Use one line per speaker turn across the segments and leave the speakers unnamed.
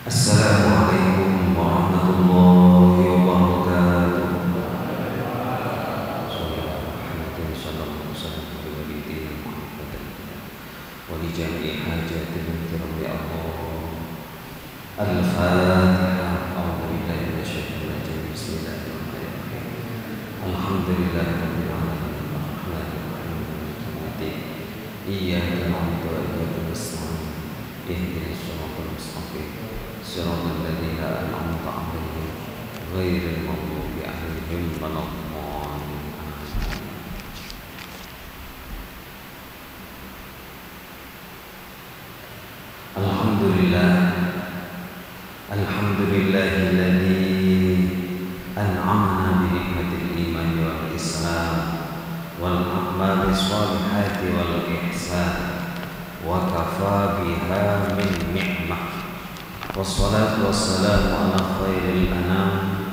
Assalamualaikum warahmatullahi wabarakatuh. Wa li jami'i hajatina ya Allah. Al-Fatihah. A'udzu billahi minasyaitonir rajim. Bismillahirrahmanirrahim. Alhamdulillahirabbil alamin. Arrahmanirrahim. Iyyaka na'budu wa iyyaka nasta'in. Ihdinas siratal mustaqim. Siratal ladzina an'amta 'alaihim ghairil maghdubi 'alaihim waladdallin. Alhamdulillahilladzi an'amana bi ni'matil iman wal islam wal a'malis shalihati wal ihsan wa kafa biha min ni'mah. Wassalatu wassalamu ala khairil anam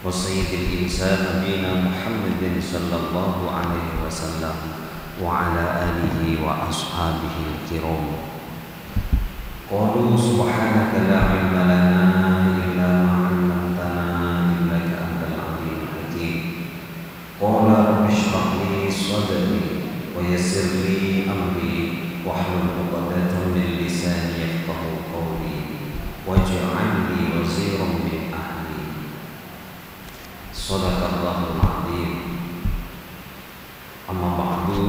wa sayyidil insan nabiyina Muhammadin sallallahu alaihi wasallam wa ala alihi wa ashabihi kiram. Qalu subhanaka la ilma lana illa ma 'allamtana innaka antal alimul hakim. Qala rabbi shrah li sadri wa yassir li amri wahlul 'uqdatam min lisani yafqahu qawli waj'al li waziran min ahli. Shadaqallahul 'azim. Amma ba'du.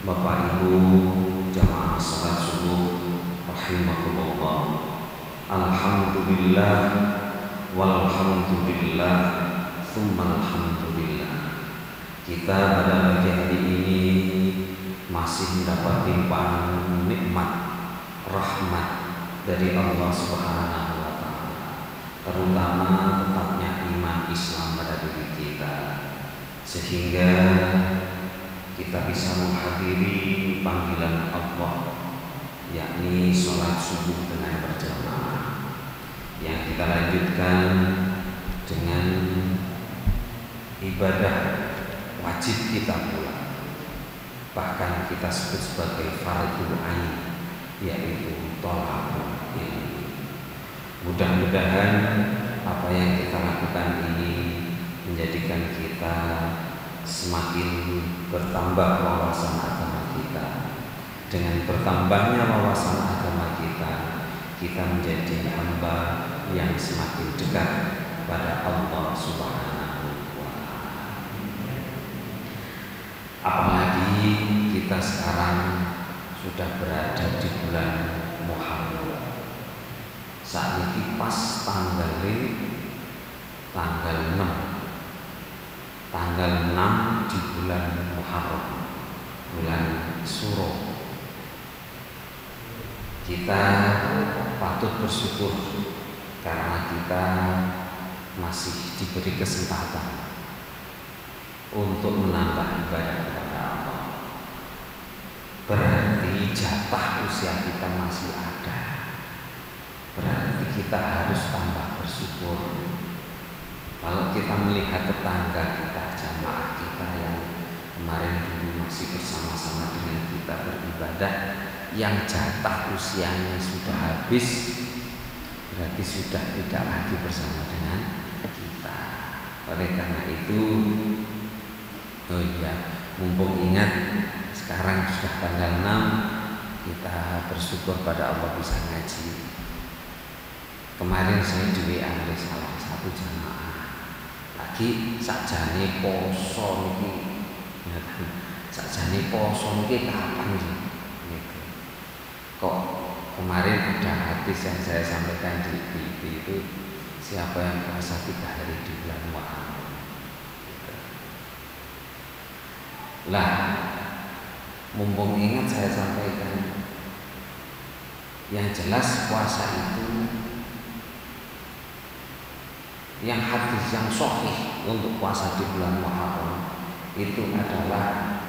Bapak Ibu jamaah salat subuh rahimakumullah. Alhamdulillah walhamdulillah tsumma alhamdulillah. Kita pada pagi hari ini masih mendapat limpahan nikmat rahmat dari Allah Subhanahu wa taala, terutama tetapnya iman Islam pada diri kita, sehingga kita bisa menghadiri panggilan Allah, yakni sholat subuh dengan berjamaah, yang kita lanjutkan dengan ibadah wajib kita pula, bahkan kita sebut sebagai fardhu ain, yaitu thalabul ilmi. Mudah-mudahan apa yang kita lakukan ini menjadikan kita semakin bertambah wawasan agama kita. Dengan bertambahnya wawasan agama kita, kita menjadi hamba yang semakin dekat pada Allah Subhanahu wa ta'ala. Apalagi kita sekarang sudah berada di bulan Muharram. Saat ini pas tanggal 6 di bulan Muharram, bulan Suro. Kita patut bersyukur karena kita masih diberi kesempatan untuk menambah ibadah kepada Allah. Berarti jatah usia kita masih ada. Berarti kita harus tambah bersyukur. Kalau kita melihat tetangga kita, jamaah kita yang kemarin dulu masih bersama-sama dengan kita beribadah, yang jatah usianya sudah habis, berarti sudah tidak lagi bersama dengan kita. Oleh karena itu, mumpung ingat sekarang sudah tanggal 6, kita bersyukur pada Allah bisa ngaji. Kemarin saya di WA oleh salah satu jamaah, lagi sakjane poso niki, sakjane poso niki kapan sih? Kok kemarin ada hadis yang saya sampaikan di TV itu, siapa yang puasa 3 hari di bulan Muharram. Lah, mumpung ingat saya sampaikan, yang jelas puasa itu, yang hadis yang sahih untuk puasa di bulan Muharram itu adalah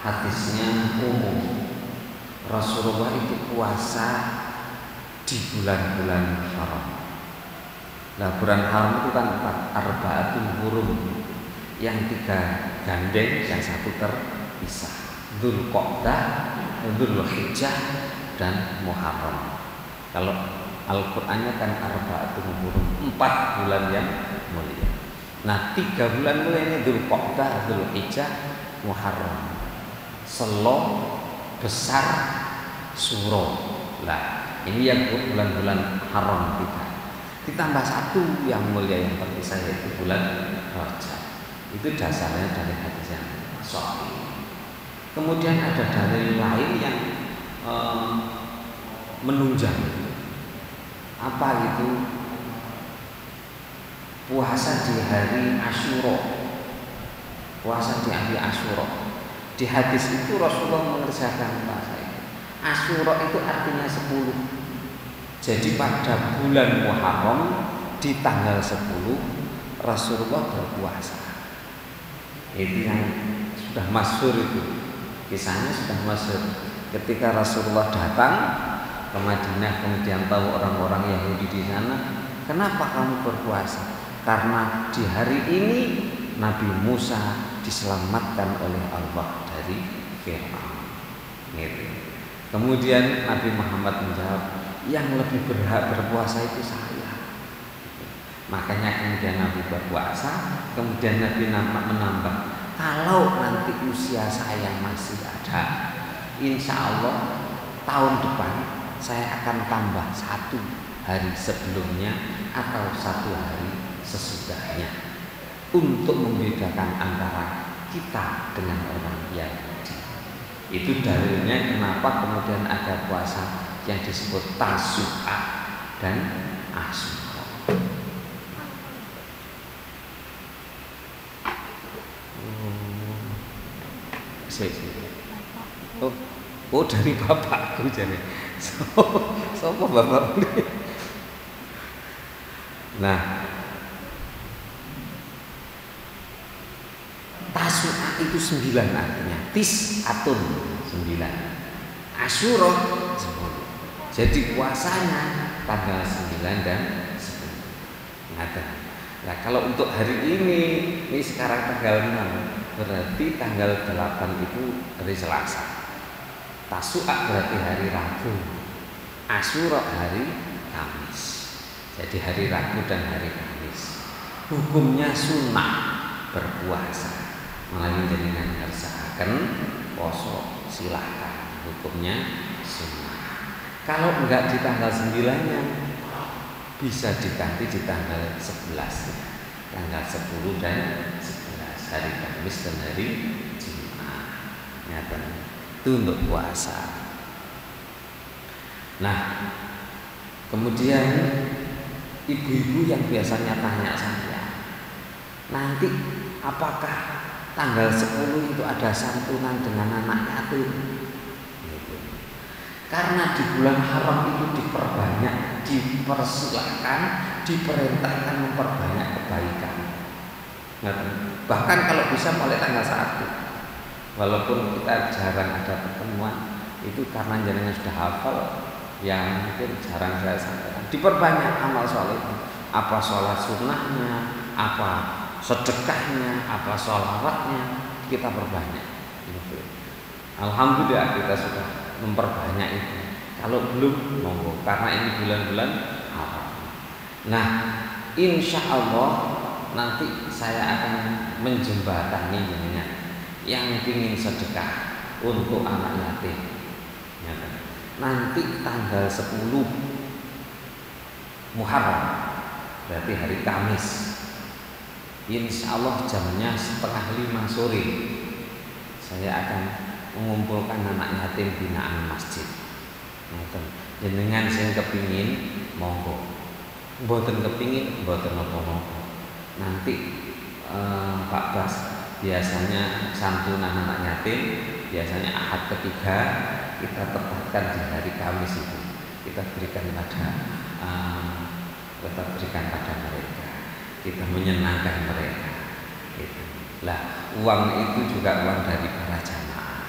hadisnya umum. Rasulullah itu puasa di bulan-bulan haram. Nah, bulan haram itu kan 4, arba'atul hurum, yang 3 gandeng, yang 1 terpisah. Dzulqa'dah, Dzulhijjah, dan Muharram. Kalau Al-Qur'annya kan arba'atun hurum, 4 bulan yang mulia. Nah, 3 bulan mulia ini Dzulqa'dah, Dzulhijjah, Muharram. Selo, besar, Suro. Lah, ini yang bulan-bulan haram kita. Ditambah 1 yang mulia yang terpisah yaitu bulan Rajab. Itu dasarnya dari hadis yang sahih. Kemudian ada dalil lain yang menunjang. Apa itu? Puasa di hari Asyura. Puasa di hari Asyura. Di hadis itu Rasulullah mengerjakan puasa itu. Asyura itu artinya 10. Jadi pada bulan Muharram di tanggal 10 Rasulullah berpuasa. Itu yang sudah masyhur itu. Kisahnya sudah masyhur. Ketika Rasulullah datang ke Madinah kemudian tahu orang-orang Yahudi di sana, kenapa kamu berpuasa? Karena di hari ini Nabi Musa diselamatkan oleh Allah dari Fir'aun. Gitu. Kemudian Nabi Muhammad menjawab, yang lebih berhak berpuasa itu saya. Makanya kemudian Nabi berpuasa, kemudian Nabi menambah, kalau nanti usia saya masih ada, insya Allah tahun depan saya akan tambah 1 hari sebelumnya atau 1 hari sesudahnya untuk membedakan antara kita dengan orang Yahudi. Itu dalilnya kenapa kemudian ada puasa yang disebut Tasu'a dan Asyura. Oh dari bapakku jadi. Sopo bapak ini? Nah, Tasu'a itu 9 artinya. Tis'atun 9. Asyura 10. Jadi puasanya tanggal 9 dan 10. Nah, kalau untuk hari ini sekarang tanggal 6, berarti tanggal 8 itu hari Selasa. Tasu'a berarti hari Rabu. Asyura hari Kamis. Jadi hari Rabu dan hari Kamis. Hukumnya sunnah berpuasa. Melalui jenengan ngersakaken poso silahkan. Hukumnya sunnah. Kalau enggak di tanggal 9-nya bisa diganti di tanggal 11. Tanggal 10 dan 11 hari Kamis dan hari Jumat. Nyata. Itu untuk puasa. Nah, kemudian ibu-ibu yang biasanya tanya saya, nanti apakah tanggal 10 itu ada santunan dengan anak yatim? Gitu. Karena di bulan haram itu diperbanyak, dipersilakan, diperintahkan memperbanyak kebaikan. Bahkan kalau bisa mulai tanggal 1. Walaupun kita jarang ada pertemuan, itu karena jenengan sudah hafal, yang mungkin jarang saya sampaikan. Diperbanyak amal soleh, apa sholat sunnahnya, apa sedekahnya, apa sholawatnya, kita perbanyak. Gitu. Alhamdulillah kita sudah memperbanyak itu. Kalau belum, monggo, karena ini bulan-bulan haram. Nah, insya Allah nanti saya akan menjembatani jenengan yang ingin sedekah untuk anak yatim. Nanti tanggal 10 Muharram, berarti hari Kamis, insya Allah jamnya 4:30 sore saya akan mengumpulkan anak yatim binaan masjid. Jenengan sing kepingin monggo, mboten kepingin mboten napa-napa. Nanti Pak Bas biasanya santunan anak yatim biasanya Ahad ketiga kita tetapkan di hari Kamis itu kita berikan pada mereka, kita menyenangkan mereka gitu. Lah uang itu juga uang dari para jamaah.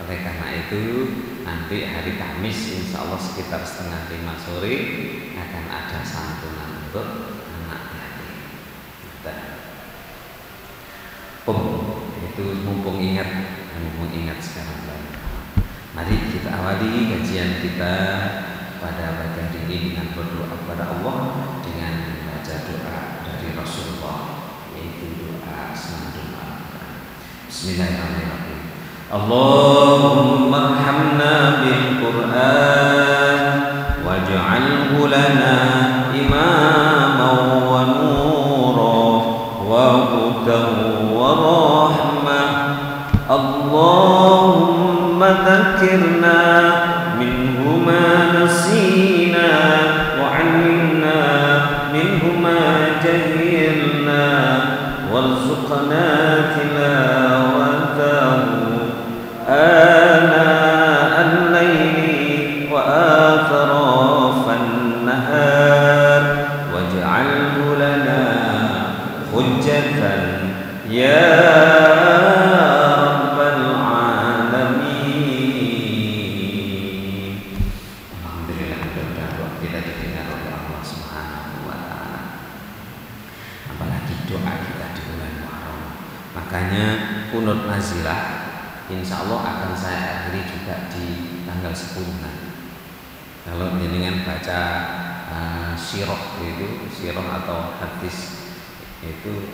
Oleh karena itu nanti hari Kamis insya Allah sekitar 4:30 sore akan ada santunan untuk anak yatim. Itu mumpung ingat sekarang. Mari kita awali kajian kita pada pagi hari ini dengan berdoa kepada Allah dengan membaca doa dari Rasulullah, yaitu doa senandung Al-Quran. Bismillahirrahmanirrahim. Allahumma arhamna bil Qur'an waj'alhu lana imaman wa nura wa hudan wa rahmah. Allahumma dzakirna minhu ma nasina wa 'allimna minhu ma jahilna warzuqna tilawatahu ana al-laili wa atrafan nahar waj'alhu lana hujjatan ya rabbal alamin. Alhamdulillah, doa kita didengar oleh Allah Subhanahu wa taala. Apalagi doa kita di bulan Muharram. Makanya kunut nazilah insya Allah akan saya akhiri juga di tanggal 10 nanti. Kalau jenengan baca sirah itu, sirah atau hadis itu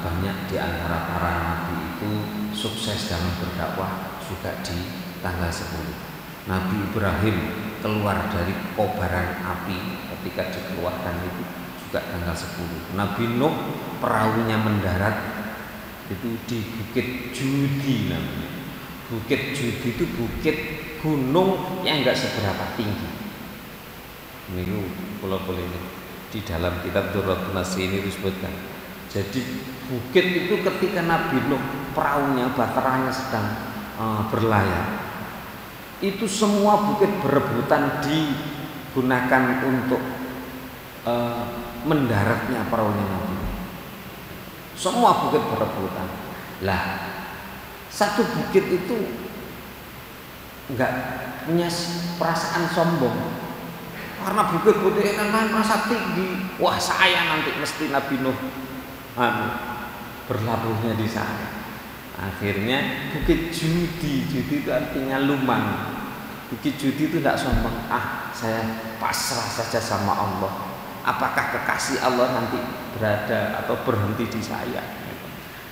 banyak di antara para nabi itu sukses dalam berdakwah juga di tanggal 10. Nabi Ibrahim keluar dari kobaran api ketika dikeluarkan itu juga tanggal 10. Nabi Nuh perahunya mendarat itu di Bukit Judi namanya. Bukit Judi itu bukit gunung yang enggak seberapa tinggi. Ini pulau ini di dalam kitab Durratun Nasi ini disebutkan. Jadi bukit itu ketika Nabi Nuh perahunya baterainya sedang berlayar, itu semua bukit berebutan digunakan untuk mendaratnya perahunya Nabi. Semua bukit berebutan. Lah, satu bukit itu enggak punya perasaan sombong. Karena bukit-bukit kan merasa tinggi. Wah, saya nanti mesti Nabi Nuh berlabuhnya di sana. Akhirnya Bukit Judi, Judi itu artinya lumang. Bukit Judi itu tidak sombong. Saya pasrah saja sama Allah. Apakah kekasih Allah nanti berada atau berhenti di saya?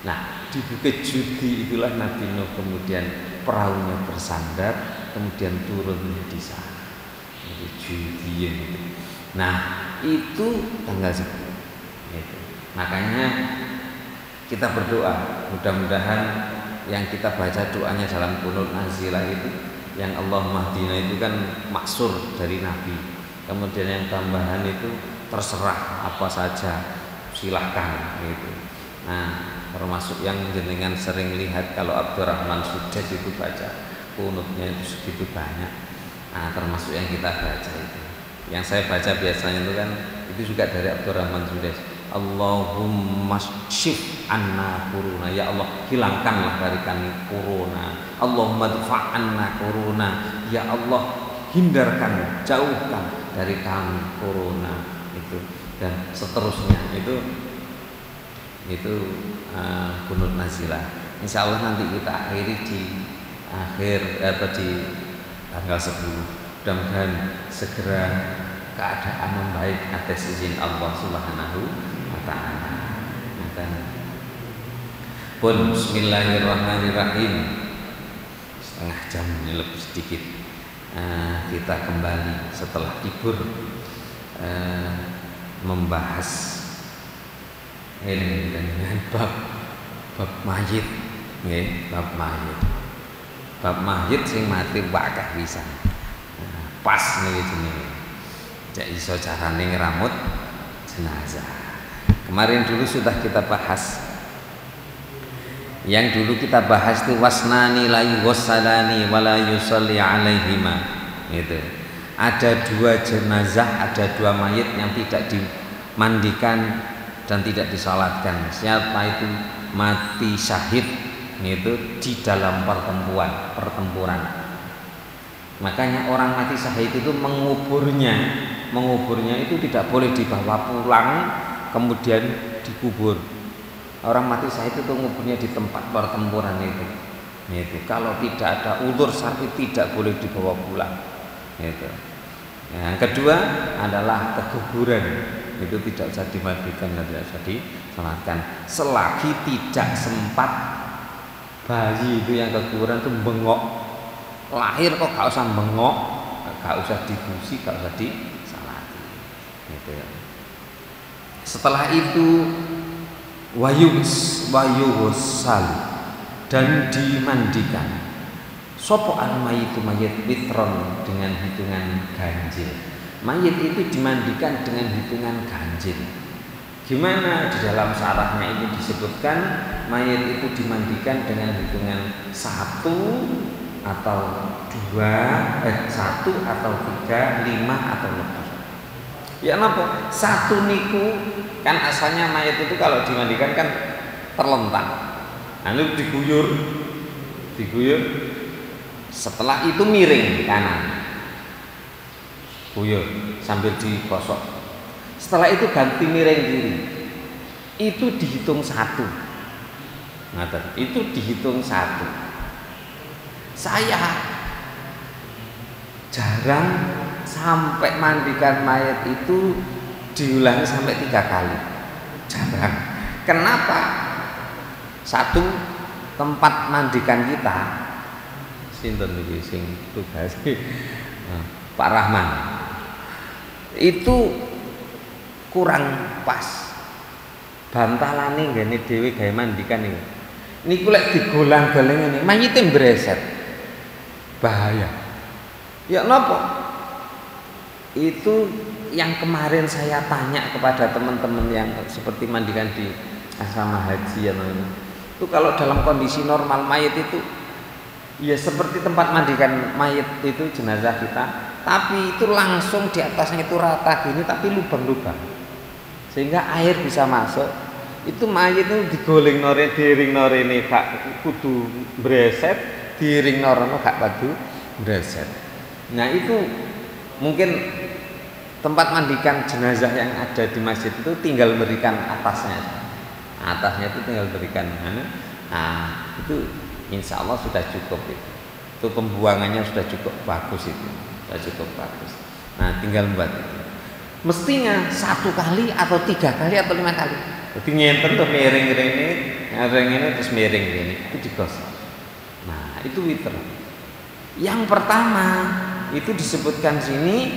Nah, di Bukit Judi itulah Nabi Nuh kemudian perahunya bersandar, kemudian turunnya di sana. Bukit Judi itu. Nah, itu tanggal 10. Itu. Makanya kita berdoa, mudah-mudahan yang kita baca doanya dalam kunut nazilah itu, yang Allah mahdina itu kan maksur dari Nabi. Kemudian yang tambahan itu terserah apa saja, silahkan gitu. Nah, termasuk yang jenengan sering lihat kalau Abdurrahman Sudais itu baca kunutnya itu segitu banyak. Nah, termasuk yang kita baca itu. Yang saya baca biasanya itu kan itu juga dari Abdurrahman Sudais. Allahumma syif anna kuruna, ya Allah hilangkanlah dari kami kuruna. Allahumma dfa' anna kuruna, ya Allah hindarkan, jauhkan dari kami kuruna. Itu dan seterusnya itu kunut nazilah. Insya Allah nanti kita akhiri di akhir atau di tanggal 10. Mudah-mudahan segera keadaan membaik atas izin Allah Subhanahu wa taala. Pun bismillahirrahmanirrahim. Setengah jam ini lebih sedikit. Kita kembali setelah libur membahas dengan bab mayit, nggih, bab mayit. Bab mayit sing mati bakah pisan. Pas niki jenenge. Cek iso carane ngeramut jenazah. Kemarin dulu sudah kita bahas. Yang dulu kita bahas itu wasnani la yughsalani wa la yusalli alaihima. Itu. Ada dua jenazah, ada dua mayit yang tidak dimandikan dan tidak disalatkan. Siapa itu? Mati syahid itu di dalam pertempuran. Makanya orang mati syahid itu menguburnya itu tidak boleh dibawa pulang kemudian dikubur. Orang mati syahid itu menguburnya di tempat pertempuran itu. Kalau tidak ada uzur syar'i tidak boleh dibawa pulang. Gitu. Yang kedua adalah kekuburan, itu tidak usah dimandikan dan tidak usah disolatkan selagi tidak sempat bayi itu yang kekuburan itu bengok, lahir kok gak usah bengok, gak usah dibusi, gak usah disalati gitu ya. Setelah itu wayughsal dan dimandikan sopo al mayitu mayit witron dengan hitungan ganjil. Mayit itu dimandikan dengan hitungan ganjil. Gimana? Di dalam syarahnya ini disebutkan mayit itu dimandikan dengan hitungan 1 atau 2, 1 atau 3, 5 atau lebih. Ya napa? 1 niku kan asalnya mayat itu kalau dimandikan kan terlentang. Lalu diguyur. Setelah itu miring kanan. Guyur sambil digosok. Setelah itu ganti miring kiri. Itu dihitung 1. Ngaten, itu dihitung 1. Saya jarang sampai mandikan mayat itu diulangi sampai 3 kali, jarang. Kenapa? 1, tempat mandikan kita sinten iki sing tugas Pak Rahman itu kurang pas, bantalane nggene dhewe gawe mandikan niku lek digolang-galing ngene mayite mbreset, bahaya. Ya napa? Itu yang kemarin saya tanya kepada teman-teman yang seperti mandikan di asrama haji itu kalau dalam kondisi normal mayit itu ya seperti tempat mandikan mayit itu jenazah kita, tapi itu langsung di atasnya itu rata gini tapi lubang-lubang sehingga air bisa masuk. Itu mayit itu digoling nore diring nore ini gak kudu breset, diring norono gak kudu breset. Nah itu mungkin tempat mandikan jenazah yang ada di masjid itu tinggal berikan atasnya itu tinggal berikan itu insya Allah sudah cukup itu pembuangannya sudah cukup bagus nah tinggal buat itu mestinya 1 kali atau 3 kali atau 5 kali jadi nyenten tuh miring ini terus miring ini itu digosok. Nah itu witr. Yang pertama itu disebutkan sini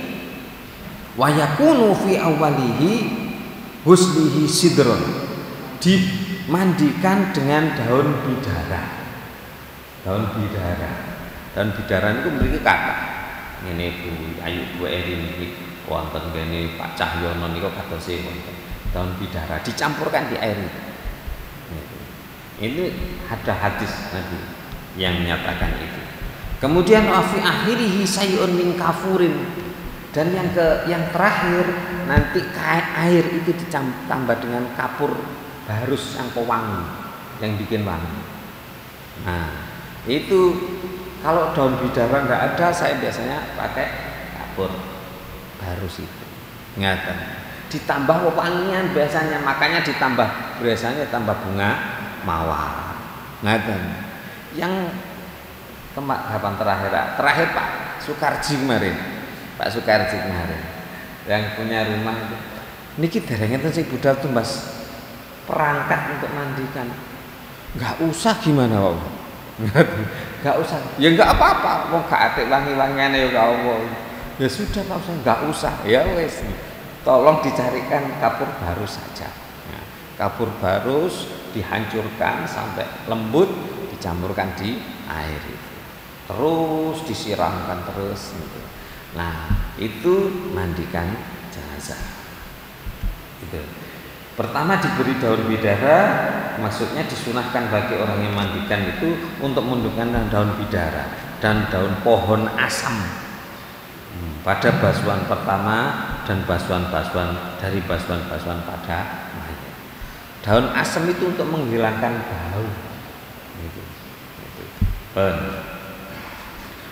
wayakunu fi awalihi huslihi sidron, dimandikan dengan daun bidara. Daun bidara itu memiliki kata ini Bu Ayu Bu Erin iki wonten kene Pak Cahyono niku kadose wonten daun bidara dicampurkan di air itu. Ini ada hadis Nabi yang menyatakan itu. Kemudian wa fi akhirihi sayun min kafurin, dan yang terakhir nanti air itu ditambah dengan kapur barus yang pewangi yang bikin wangi. Nah itu kalau daun bidara nggak ada, saya biasanya pakai kapur barus itu. Ngeten. Ditambah wewangian biasanya, makanya biasanya tambah bunga mawar. Ngeten. Yang kapan terakhir Pak Sukarji kemarin yang punya rumah itu niki dereng enten sing budal tumbas perangkat untuk mandikan. Enggak usah gimana Pak? Enggak usah. Ya enggak apa-apa, wong gak atik wangi-wangiane ya Allah. Ya sudah Pak usah, enggak usah. Ya wis. Tolong dicarikan kapur barus saja. Nah, kapur barus dihancurkan sampai lembut, dicampurkan di air itu. Terus disiramkan terus gitu. Nah itu mandikan jenazah itu. Pertama diberi daun bidara, maksudnya disunahkan bagi orang yang mandikan itu untuk menundukkan daun bidara dan daun pohon asam pada basuhan pertama dan basuhan-basuhan dari basuhan-basuhan pada mayat. Daun asam itu untuk menghilangkan bau gitu.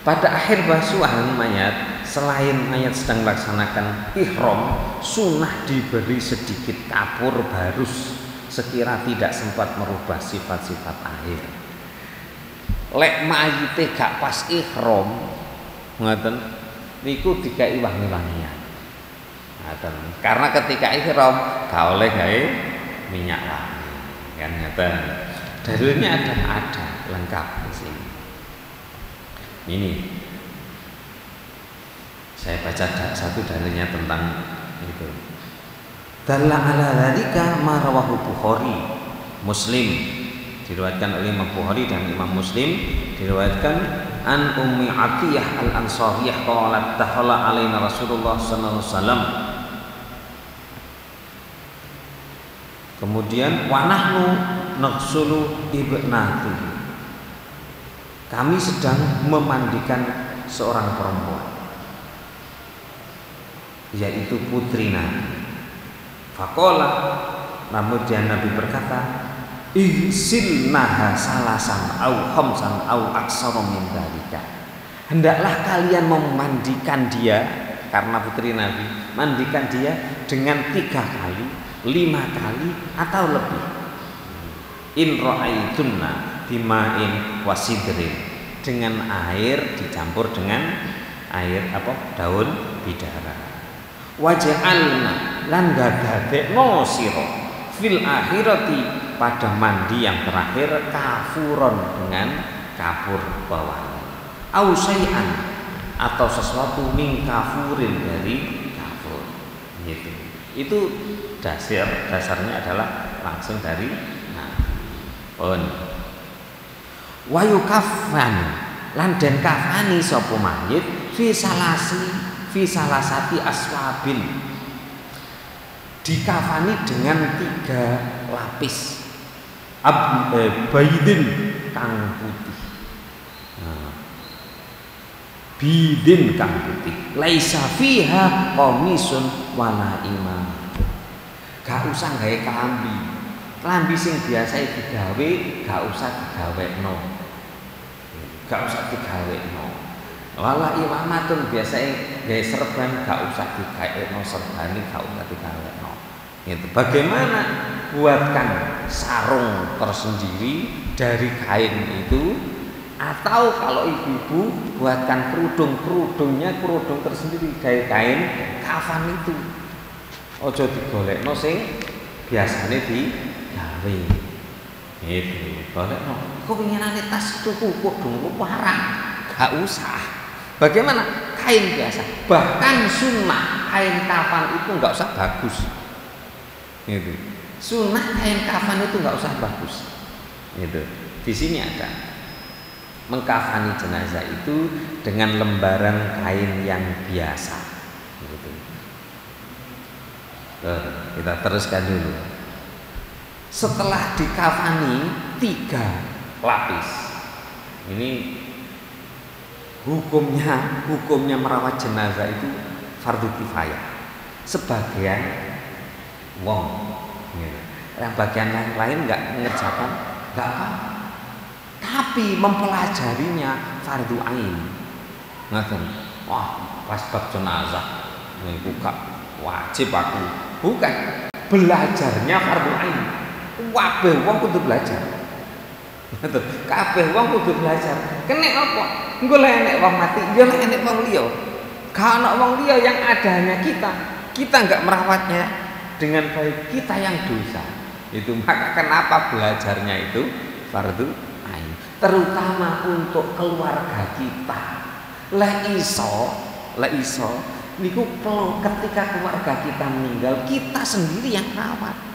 Pada akhir basuhan mayat, selain mayat sedang melaksanakan ihram, sunnah diberi sedikit kapur barus sekira tidak sempat merubah sifat-sifat air. Lek mayite gak pas ihram, ngoten, niku dikai wangi-wangian. Karena ketika ihram gak oleh gawe minyak wangi, kan ngeten. Dalilnya ada lengkap di sini. Ini saya baca satu dalilnya tentang itu. Dalla ala dzalika ma rawahu Bukhari, Muslim, diriwayatkan oleh Imam Bukhari dan Imam Muslim, diriwayatkan an Ummi Atiyah al-Ansariyah qalat dakhala alaina Rasulullah sallallahu alaihi wasallam. Kemudian wa nahnu naghsulu ibnati. Kami sedang memandikan seorang perempuan, yaitu putri Nabi. Faqala, kemudian Nabi berkata, ihsilnaha salasan au khamsan au aksara min dzalika. Hendaklah kalian memandikan dia, karena putri Nabi, mandikan dia dengan 3 kali, 5 kali atau lebih. In ra'aitunna bima'in wasidrin, dengan air dicampur dengan air daun bidara. Waj'alna lan gadadekno sira fil akhirati, pada mandi yang terakhir, kafuron, dengan kapur bawang, au syai'an, atau sesuatu min kafurin, dari kafur, gitu. Itu dasarnya adalah langsung dari Nabi. Pun wa yukafan, lan den kafani sapa mayit fi salasati aswabil, dikafani dengan 3 lapis, baidin kang putih, bidin kang putih, laisa fiha qamisun wala imam. Gak usah gawe klambi sing biasa digawe, gak usah digawekno, wala imamatun, biasanya gawe serban, gak usah digawekno serbane, gak usah digawekno. Itu bagaimana buatkan sarung tersendiri dari kain itu, atau kalau ibu-ibu buatkan kerudungnya kerudung tersendiri dari kain kafan itu. Ojo digolekno sing biasane digawe. Itu golekno. Kok pengenane tas tuku kudung parang, gak usah. Bagaimana? Kain biasa. Bahkan sunnah kain kafan itu nggak usah bagus. Itu. Sunnah kain kafan itu nggak usah bagus. Itu. Di sini ada mengkafani jenazah itu dengan lembaran kain yang biasa. Gitu. Kita teruskan dulu. Setelah dikafani 3 lapis, ini hukumnya merawat jenazah itu fardu kifayah. Sebagian wong, yang bagian lain nggak mengerjakan, nggak apa, tapi mempelajarinya fardu ain. Ngaten, wah pas bab jenazah buka wajib aku, bukan, belajarnya fardu ain. Kabeh wong kudu belajar. Kabeh wong kudu belajar. Kenek apa? Engko lek enek wong mati, ya lek enek wong liya. Ka ana wong liya yang adanya kita enggak merawatnya dengan baik, kita yang dosa. Itu maka kenapa belajarnya itu fardu ain, terutama untuk keluarga kita. Lek iso niku ketika keluarga kita meninggal, kita sendiri yang rawat.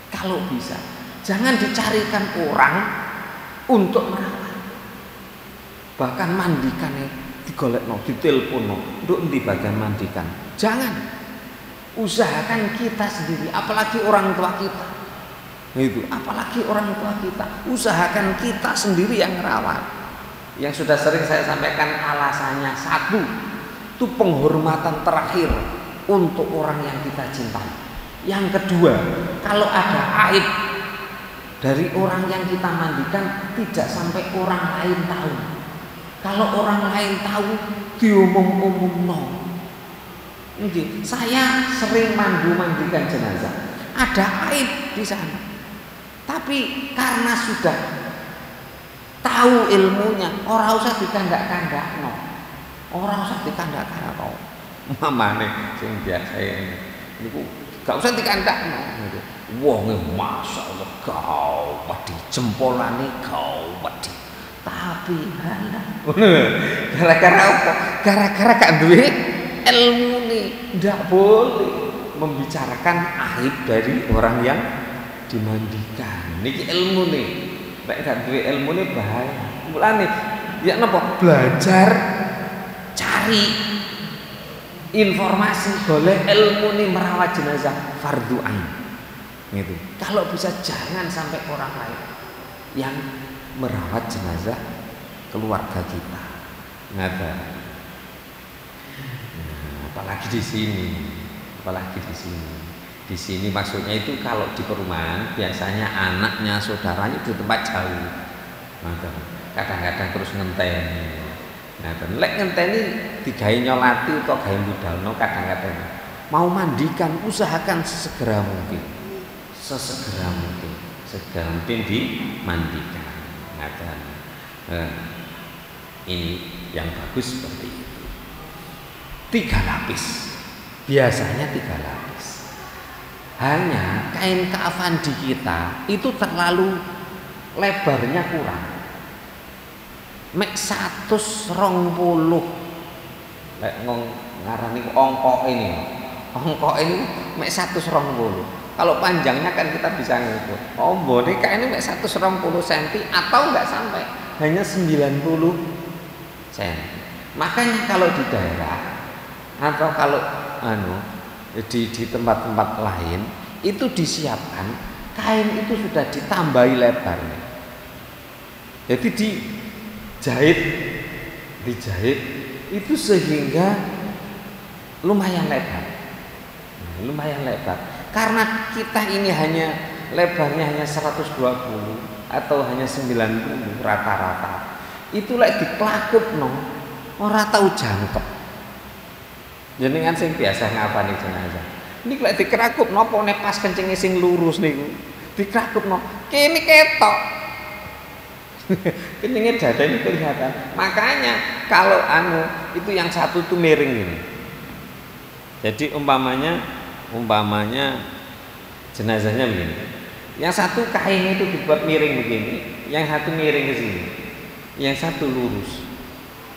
Kalau bisa, jangan dicarikan orang untuk merawat. Bahkan mandikannya digolekno, ditelepon, nduk endi bagian mandikan. Jangan. Usahakan kita sendiri, apalagi orang tua kita. Itu, apalagi orang tua kita. Usahakan kita sendiri yang merawat. Yang sudah sering saya sampaikan alasannya, 1, itu penghormatan terakhir untuk orang yang kita cintai. Yang kedua, kalau ada aib dari orang yang kita mandikan, tidak sampai orang lain tahu. Kalau orang lain tahu, diumum-umumno. Ini saya sering mandikan jenazah, ada aib di sana. Tapi karena sudah tahu ilmunya, orang usah dikandak-kandak, no. Ora usah dikandak karo. Mamane sing biasa niku gak usah dikandakno gitu. Wonge masyaallah gawat di jempolane gawat. Tapi halah. Gara-gara apa? Gara-gara gak duwe ilmune, ndak boleh membicarakan aib dari orang yang dimandikan. Niki ilmune. Nek gak duwe ilmune bahaya. Mulane ya napa? Belajar cari informasi boleh ilmu nih merawat jenazah fardu ain gitu. Kalau bisa jangan sampai orang lain yang merawat jenazah keluarga kita. Ngata. Nah, apalagi di sini. Di sini maksudnya itu kalau di perumahan biasanya anaknya saudaranya di tempat jauh. Ngata. Kadang-kadang terus ngenteni. Nah, lek ngenteni digawe nyolati atau gawe budalno kadang-kadang mau mandikan usahakan sesegera mungkin dimandikan. Ini yang bagus seperti itu. 3 lapis, biasanya 3 lapis. Hanya kain kafan di kita itu terlalu lebarnya kurang. Mek 120 lek ngarani ongkok ini mek 120. Kalau panjangnya kan kita bisa ngukur. Oh, boneka ini mek 120 cm atau enggak sampai, hanya 90 cm. Makanya kalau di daerah atau kalau di tempat-tempat lain itu disiapkan kain itu sudah ditambahi lebarnya. Jadi dijahit itu sehingga lumayan lebar. Karena kita ini hanya lebarnya hanya 120 atau hanya 90 rata-rata. Itu lek diklakupno ora tau jangkep. Jenengan sing biasa ngapani jenazah. Niki lek dikrakupno apa nek pas kencenge sing lurus niku. Dikrakupno kene ketok. Kencingnya dada ini kelihatan. Makanya kalau itu yang satu tuh miring ini. Jadi umpamanya jenazahnya begini. Yang satu kain itu dibuat miring begini, yang satu miring ke sini, yang satu lurus.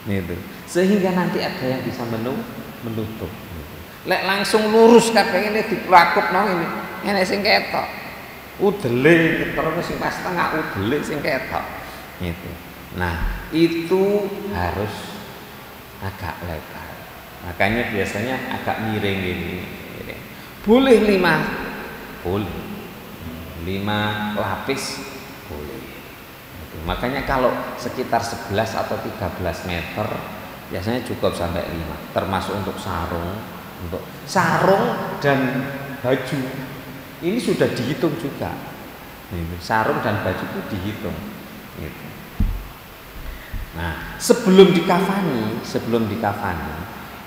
Gitu. Sehingga nanti ada yang bisa menutup. Gitu. Lek langsung lurus kabeh ini diplakupno ini. Enek sing ketok. Udele terus sing pas tengah udele sing ketok. Gitu. Nah, itu harus agak lebar. Makanya biasanya agak miring ini. Boleh 5 lapis boleh. Gitu. Makanya kalau sekitar 11 atau 13 meter biasanya cukup sampai 5. Termasuk untuk sarung dan baju. Ini sudah dihitung juga. Gitu. Sarung dan baju itu dihitung. Gitu. Nah, sebelum dikafani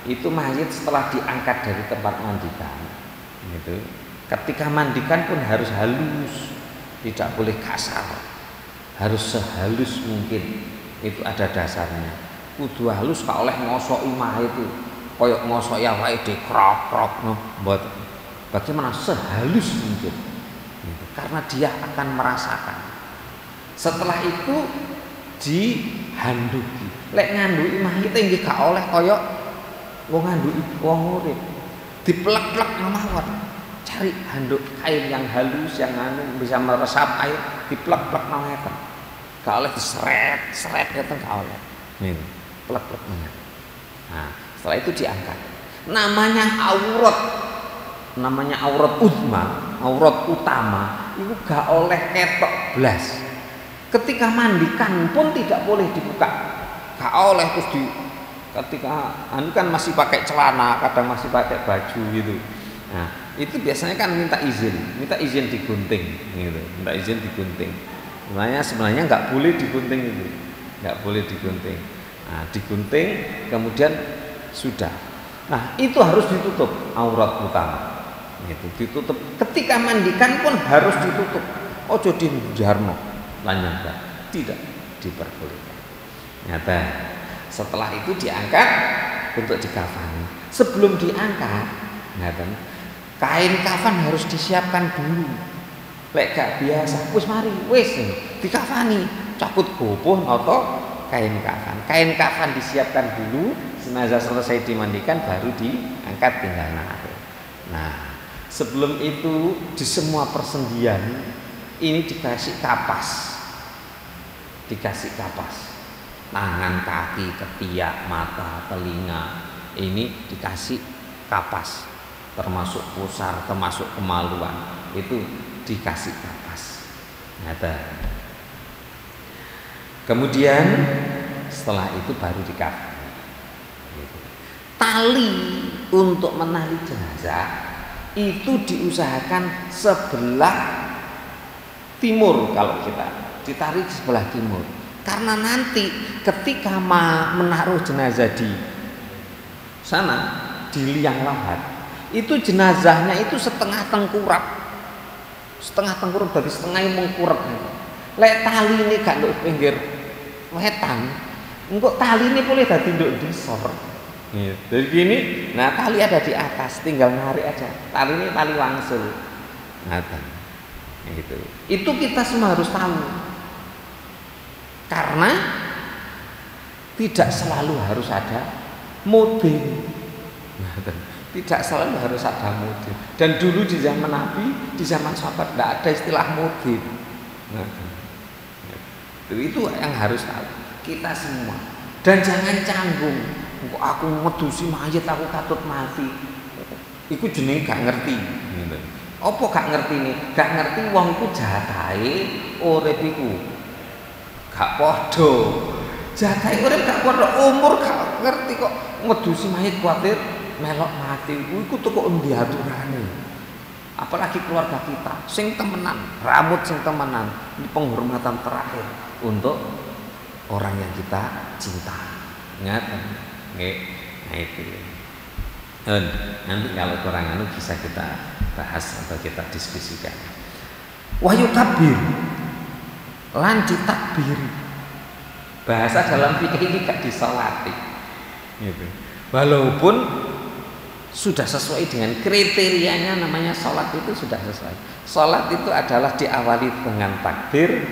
itu mayit setelah diangkat dari tempat mandikan, gitu. Ketika mandikan pun harus halus, tidak boleh kasar, harus sehalus mungkin. Itu ada dasarnya. Kudu halus kak oleh ngosoki mayit itu, koyok ngosok ya wae dikrok-krok no, buat bagaimana sehalus mungkin. Gitu. Karena dia akan merasakan. Setelah itu dihanduki. Lek nganduki mayit nggih gak oleh kaya wong nganduki wong urip. Diplek-plek mawon. Cari handuk kain yang halus yang bisa meresap air, diplek-plek mawon. Gak oleh diseret-seret ngeten gak oleh. Nih, plek-plek mawon. Nah, setelah itu diangkat. Namanya aurat utama itu gak oleh ketok blas. Ketika mandikan pun tidak boleh dibuka, gak oleh terus ketika kan masih pakai celana, kadang masih pakai baju gitu. Nah, itu biasanya kan minta izin digunting, gitu. Minta izin digunting. Sebenarnya nggak boleh digunting itu, nggak boleh digunting. Nah, digunting kemudian sudah. Nah, itu harus ditutup aurat utama. Gitu, ditutup. Ketika mandikan pun harus ditutup. Ojo dijarno. Lanjutkan, tidak diperbolehkan. Nyata setelah itu diangkat untuk dikafani. Sebelum diangkat, kain kafan harus disiapkan dulu. Lek gak biasa, wis mari, wis dikafani, cabut gopoh noto kain kafan. Kain kafan disiapkan dulu, jenazah selesai dimandikan baru diangkat tinggal naruh. Nah, sebelum itu di semua persendian ini dikasih kapas. Dikasih kapas. Tangan, kaki, ketiak, mata, telinga, ini dikasih kapas. Termasuk pusar, termasuk kemaluan, itu dikasih kapas. Kemudian setelah itu baru dikafani. Tali untuk menali jenazah itu diusahakan sebelah timur. Kalau kita ditarik sebelah timur, karena nanti ketika menaruh jenazah di sana di liang lahat, itu jenazahnya itu setengah tengkurap dari setengah mengkurap. Lek tali ini gak nduk pinggir wetan, engko tali ini boleh dadi nduk disor. Jadi gini, nah tali ada di atas, tinggal narik aja. Tali ini tali wangsul. Itu kita semua harus tahu. Karena tidak selalu harus ada model. Tidak selalu harus ada model. Dan dulu di zaman Nabi, di zaman sahabat tidak ada istilah model. Itu yang harus tahu kita semua. Dan jangan canggung. Aku medusi mayat, aku katut mati. Iku jenenge gak ngerti. Apa gak ngerti nih? Gak ngerti wong iku jatahe urip iku gak padha. Jatahe urip gak padha, umur gak ngerti kok medusi mayat kuwatir melok mati. Iku teko endi aturane? Apalagi keluarga kita sing temenan, rambut sing temenan, ini penghormatan terakhir untuk orang yang kita cinta. Ingat, nah itu. Nanti kalau kurang bisa kita bahas atau kita diskusikan. Wahyu kabir, lanjut takbir. Bahasa dalam fikih ini gak disolati. Gitu. Walaupun sudah sesuai dengan kriterianya, namanya sholat itu sudah sesuai. Sholat itu adalah diawali dengan takbir,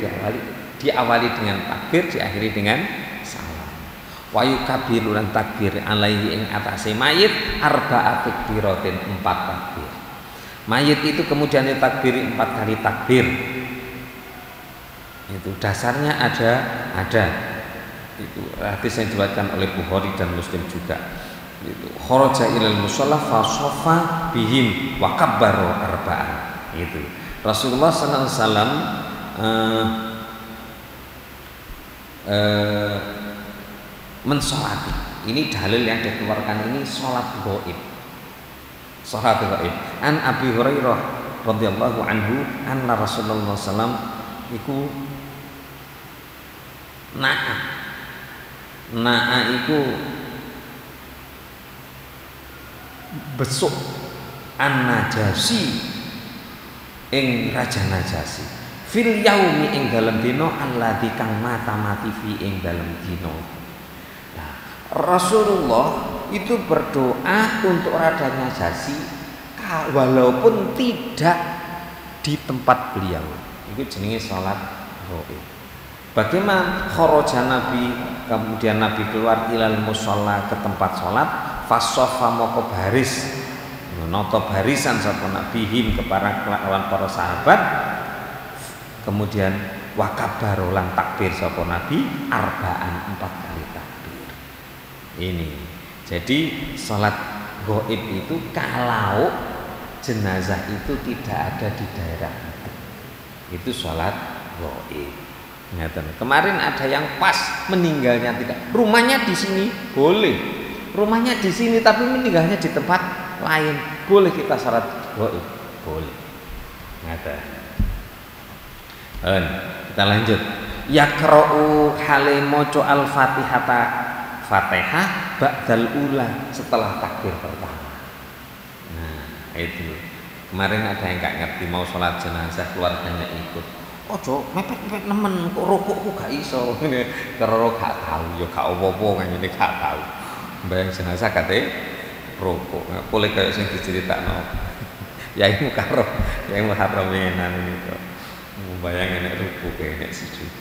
diawali dengan takbir, diakhiri dengan salam. Wayu kabir lan takbir alaihi ing atase mayit arba'at takbiratin 4 takbir. Mayit itu kemudian ditakbiri 4 kali takbir. Itu dasarnya ada itu hadis yang diriwayatkan oleh Bukhari dan Muslim juga. Itu kharaja ilal musalla fa shaffa bihim wa kabbara arba'an. Itu Rasulullah sallallahu alaihi wasallam mensolati. Ini dalil yang dikeluarkan ini sholat gaib. Sholat gaib. An Abi Hurairah radhiyallahu anhu anna Rasulullah sallam iku na'a iku besuk an-Najasi ing Raja Najasi fil yaumi ing dalem dina alladzi kang mati fi ing dalem dina. Nah, Rasulullah itu berdoa untuk Raja Najasi walaupun tidak di tempat beliau. Itu jenenge salat gaib. Bagaimana kharaja Nabi, kemudian Nabi keluar ilal musalla ke tempat salat, fasoffa moko baris noto barisan sapa nabihim kepada para sahabat, kemudian wakabar lan takbir sapa nabi arba'an 4 kali takbir. Ini jadi salat gaib itu kalau jenazah itu tidak ada di daerah itu salat gaib. Kemarin ada yang pas meninggalnya tidak, rumahnya di sini boleh, rumahnya di sini tapi meninggalnya di tempat lain, boleh kita salat gaib, boleh. Kita lanjut. Yaqra'u hale maca al-Fatihata Fatihah ba'dal ula setelah takbir pertama. Nah, itu. Kemarin ada yang nggak ngerti mau sholat jenazah keluarganya ikut. Ojo mepet-mepet nemen kok rokokku gak iso. Karena gak tahu ya gak apa-apa ngene gak tahu. Mbayang jenazah kate rokok. Boleh kayak sing diceritakno. Yai Mukarram, Yai Muharram enan niku. Mbayang enek rokok enek sujud.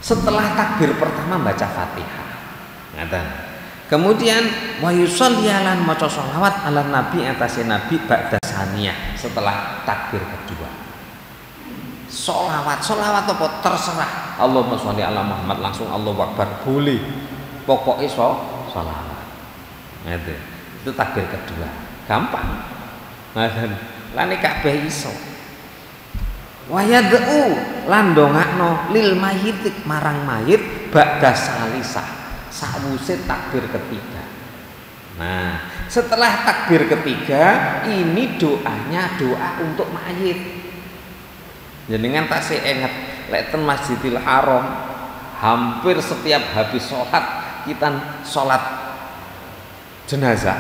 Setelah takbir pertama baca Fatihah. Ngaten. Kemudian wa yusolli ala maca sholawat ala nabi atase nabi ba'da saniyah setelah takbir kedua. Sholawat apa terserah. Allahumma sholli ala Muhammad langsung Allahu Akbar boleh. Pokoknya sholawat. Ngaten. Itu takbir kedua. Gampang. Ngaten. Lan kabeh iso. Wa yad'u lan ndongakno lil mayyit marang mayit ba'da salisah. Sakwise takbir ketiga. Nah, setelah takbir ketiga ini doanya doa untuk mayit. Jenengan tasih inget lek ten Masjidil Haram hampir setiap habis sholat kita sholat jenazah.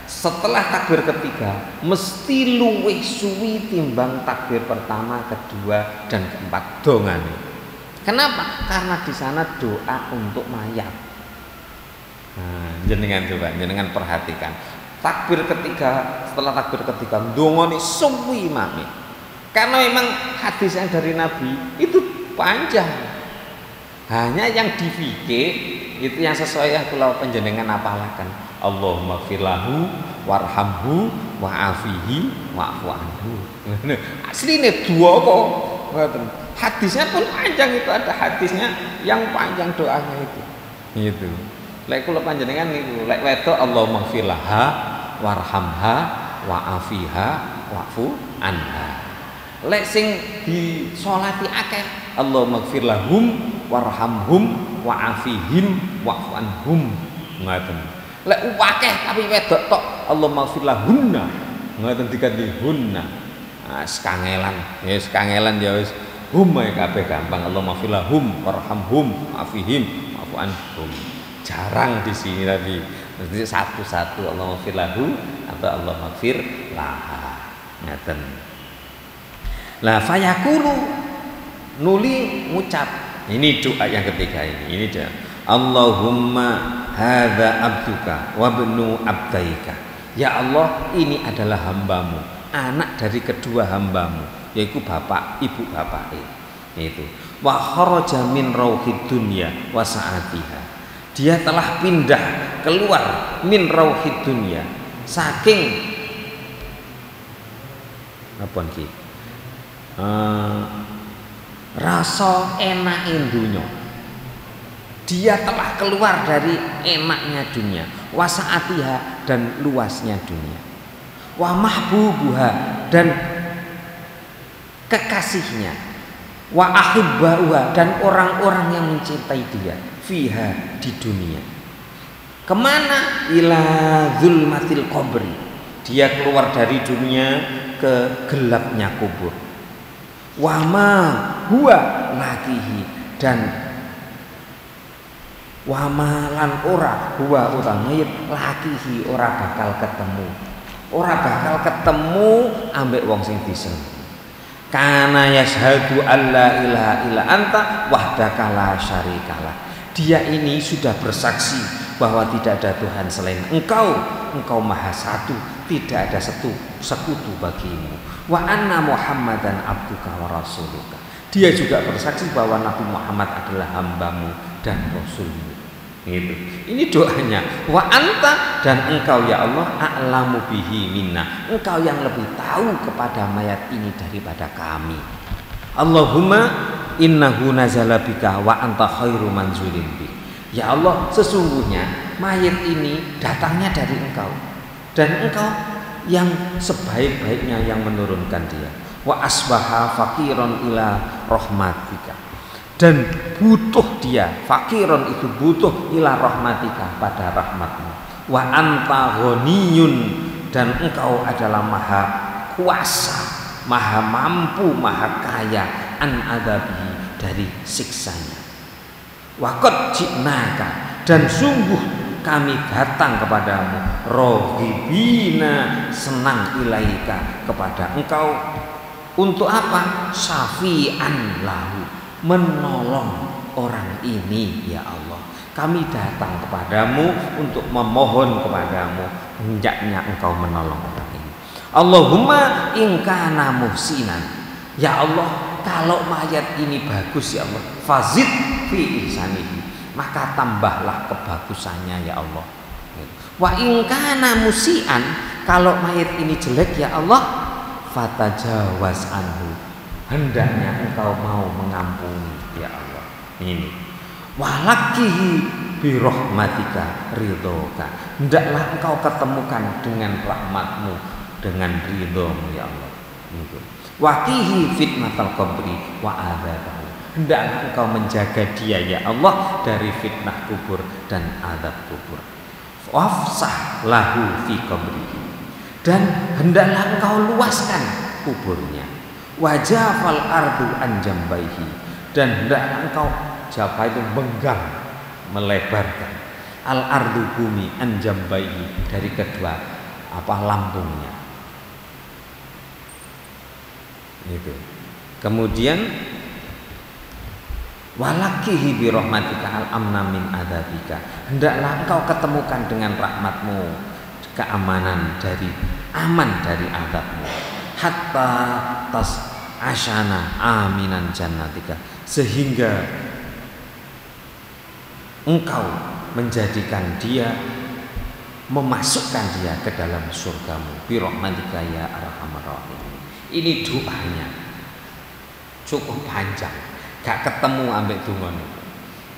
Setelah takbir ketiga mesti luwih suwi timbang takbir pertama, kedua dan keempat dongane. Kenapa? Karena di sana doa untuk mayat. Nah, jenengan coba, jenengan perhatikan. Takbir ketiga, setelah takbir ketiga, dongane suwi mami. Karena memang hadisnya dari Nabi itu panjang. Hanya yang difikir itu yang sesuai yang kula panjenengan apalaken. Allahumma firlahu warhamhu wa'afihi wa'fu anhu. Asline dua kok. Hadisnya pun panjang, itu ada hadisnya yang panjang doanya itu. Gitu. Lek kula panjenengan niku lek wedok Allahumma firlaha warhamha wa'afiha wa'fu anha. Lek sing disolati akeh Allahumma firlahum warhamhum wa'afihim wa'fu anhum. Ngoten. Lek akeh tapi wedok tok Allahumma firlahunna. Ngoten diganti hunna. Nah, sekangelan. Ya sekangelan ya wis hum kabeh gampang. Allahumma firlahum warhamhum wa'afihim wa'fu anhum. Jarang di sini tapi mesti satu-satu Allahumma firlahu atau Allahumma fir laha. Ngaten. Lah fayaqulu nuli ngucap. Ini doa yang ketiga ini. Ini dia. Allahumma hadza abduka wa ibnu abdaika. Ya Allah, ini adalah hambamu, anak dari kedua hambamu, yaitu bapak, ibu bapak itu. Wa kharaja min rauhid dunya wa sa'atiha. Dia telah pindah keluar min rauhid dunya saking apa niki rasa enake dunya. Dia telah keluar dari enaknya dunia, wasaatiha dan luasnya dunia, wa mahbubuha dan kekasihnya, wa ahibbauha dan orang-orang yang mencintai dia fiha di dunia. Kemana? Ila zulmatil qabri. Dia keluar dari dunia ke gelapnya kubur. Wa ma huwa lakihi dan wa ma lan ora huwa utamait lakihi ora bakal ketemu. Ora bakal ketemu ambek wong sing diseneng. Kana yashhadu alla ilaha illa anta wahdaka la syarikalah. Dia ini sudah bersaksi bahwa tidak ada Tuhan selain Engkau. Engkau maha satu, tidak ada sekutu bagimu. Wa anna Muhammadan abduka wa rasuluka. Dia juga bersaksi bahwa Nabi Muhammad adalah hambamu dan rasulmu. Gitu. Ini doanya. Wa anta dan engkau ya Allah a'lamu bihi minna. Engkau yang lebih tahu kepada mayat ini daripada kami. Allahumma innahu nazala bika wa anta khairu manzulin bi. Ya Allah, sesungguhnya mayit ini datangnya dari engkau dan engkau yang sebaik-baiknya yang menurunkan dia. Wa asbaha faqiran ila rahmatika. Dan butuh dia, faqiran itu butuh ila rahmatika pada rahmatmu. Wa anta ghaniyun dan engkau adalah maha kuasa, maha mampu, maha kaya an adabihi dari siksanya. Waqad ji'naka dan sungguh kami datang kepadamu, rohibina, senang ilaika, kepada engkau. Untuk apa? Syafi'an lahu, menolong orang ini ya Allah. Kami datang kepadamu untuk memohon kepadamu, hendaknya engkau menolong orang ini. Allahumma in kana muhsinan, ya Allah, kalau mayat ini bagus ya Allah, fazid fi ihsanihi, maka tambahlah kebagusannya ya Allah. Wa in kana musian, kalau mayat ini jelek ya Allah, fatajawaz anhu, hendaknya engkau mau mengampuni ya Allah. Ini walakihi birahmatika ridhoka, hendaklah engkau ketemukan dengan rahmatmu, dengan ridhomu ya Allah. Waqihi fitnatal qabri wa adzabahu, hendaklah engkau menjaga dia ya Allah dari fitnah kubur dan azab kubur. Wafsah lahu fi qabrihi, dan hendaklah engkau luaskan kuburnya. Wajafal ardu an jambaihi, dan hendaklah engkau, siapa itu, benggang, melebarkan al ardu, bumi, an jambaihi, dari kedua lambungnya. Itu. Kemudian walakihi bi rahmatika al amna min adzabika, hendaklah engkau ketemukan dengan rahmatmu keamanan dari aman dari azabmu. Hatta tas asyana aminan jannatika, sehingga engkau menjadikan dia, memasukkan dia ke dalam surgamu. Bi rahmatika ya arhamar rahimin. Ini doanya cukup panjang, gak ketemu ambek dungane.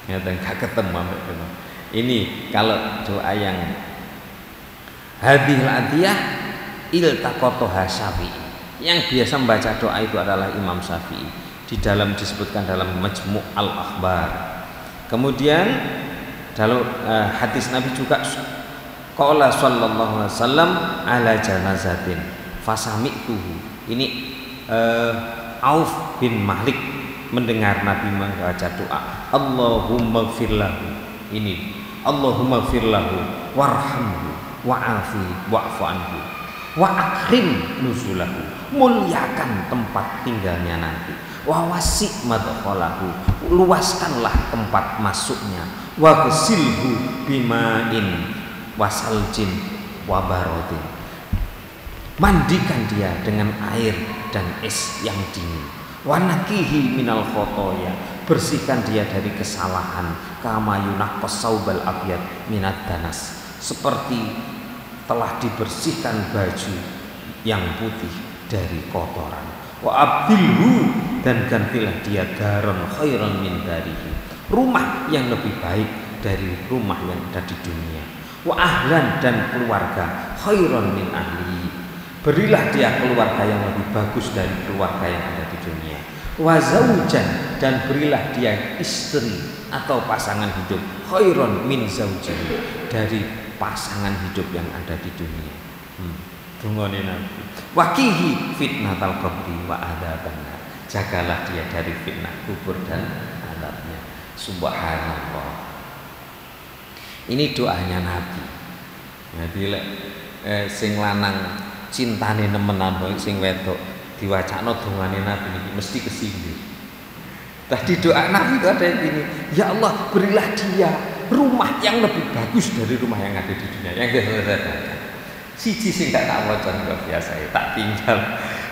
Gak ketemu ambek dungane. Ini kalau doa yang hadhil adiyah iltaqataha Syafi'i. Yang biasa membaca doa itu adalah Imam Syafi'i. Di dalam disebutkan dalam Majmu' al-Akhbar. Kemudian dalam hadis Nabi juga, qala sallallahu alaihi wasallam ala janazatin fasami'tuhu. Ini Auf bin Malik mendengar Nabi membaca doa Allahumma firlahu. Ini Allahumma firlahu warhamhu wa'afi wa'fu anhu wa akrim nuzulahu, muliakan tempat tinggalnya nanti, wa wasi' madkhalahu, luaskanlah tempat masuknya, wa gsilhu bima'in wasaljin wa barodin, mandikan dia dengan air dan es yang dingin, wa naqihi minal khotoya, bersihkan dia dari kesalahan, kama yunaqqas saubal abyad minad danas, seperti telah dibersihkan baju yang putih dari kotoran. Wa abdilhu, dan gantilah dia daron khairan min darihi, rumah yang lebih baik dari rumah yang ada di dunia. Wa ahlan, dan keluarga khairan min ahlihi, berilah dia keluarga yang lebih bagus dari keluarga yang ada di dunia. Wa zaujan, dan berilah dia istri atau pasangan hidup khairan min zaujihi, dari pasangan hidup yang ada di dunia. Dungane Nabi. Waqihi fitnatal qabri wa adzabannar, jagalah dia dari fitnah kubur dan azabnya. Subhanallah. Ini doanya Nabi. Jadi sing lanang cintane nemen ambek sing wedok diwacakno dongane Nabi ini mesti kesindir. Tadi doa Nabi itu ada yang gini, ya Allah, berilah dia rumah yang lebih bagus dari rumah yang ada di dunia. Yang biasa siji sing tak waca luar biasa ya, tak tinggal.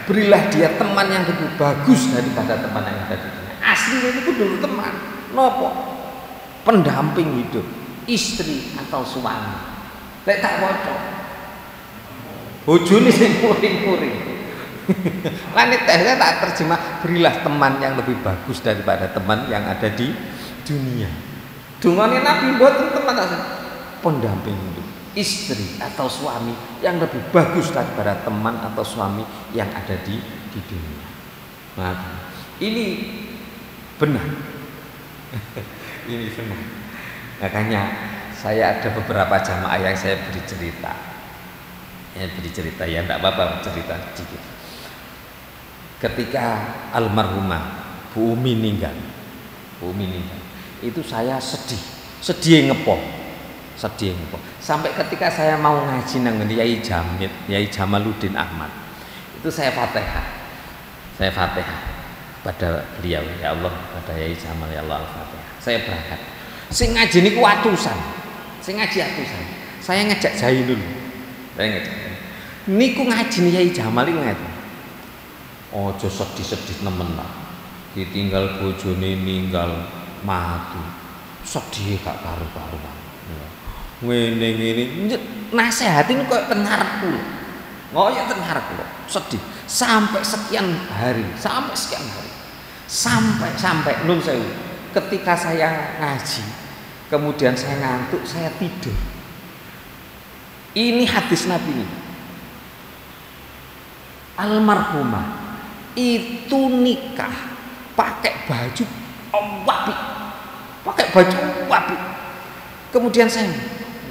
Berilah dia teman yang lebih bagus daripada teman yang ada di dunia. Aslinya itu dulu teman, nopo? Pendamping hidup, istri atau suami. Lek tak waca, bojone sing muring-muring. Langit tehnya tak terjemah, berilah teman yang lebih bagus daripada teman yang ada di dunia. Dungane Nabi mboten teman, pendamping hidup, istri atau suami yang lebih bagus daripada teman atau suami yang ada di dunia. Nah, ini benar. Ini benar. Makanya saya ada beberapa jamaah yang saya beri cerita. Ya enggak apa-apa cerita sedikit. Ketika almarhumah Bu Umi meninggal, itu saya sedih ngepoh. sedih kok. Sampai ketika saya mau ngaji nang Yai Jamid, Yai Jamaluddin Ahmad, itu saya Fatihah pada beliau, ya Allah, pada Yai Jamal, ya Allah, Al-Fatihah. Saya berangkat. Sing ngaji niku atusan. Saya ngajak Jainul. Niku ngaji Yai Jamal iku ngeten. Ojo sedih-sedih nemen lah. Ditinggal bojone ninggal mati. Sedih gak karu-karuan. Ngene nasehatin kok teng ngarepku. Ngoyo teng ngarepku. Sedih sampai sekian hari. Sampai nun sewu. Ketika saya ngaji, kemudian saya ngantuk, saya tidur. Ini hadis Nabi ini. Almarhumah itu nikah pakai baju wapi. Kemudian saya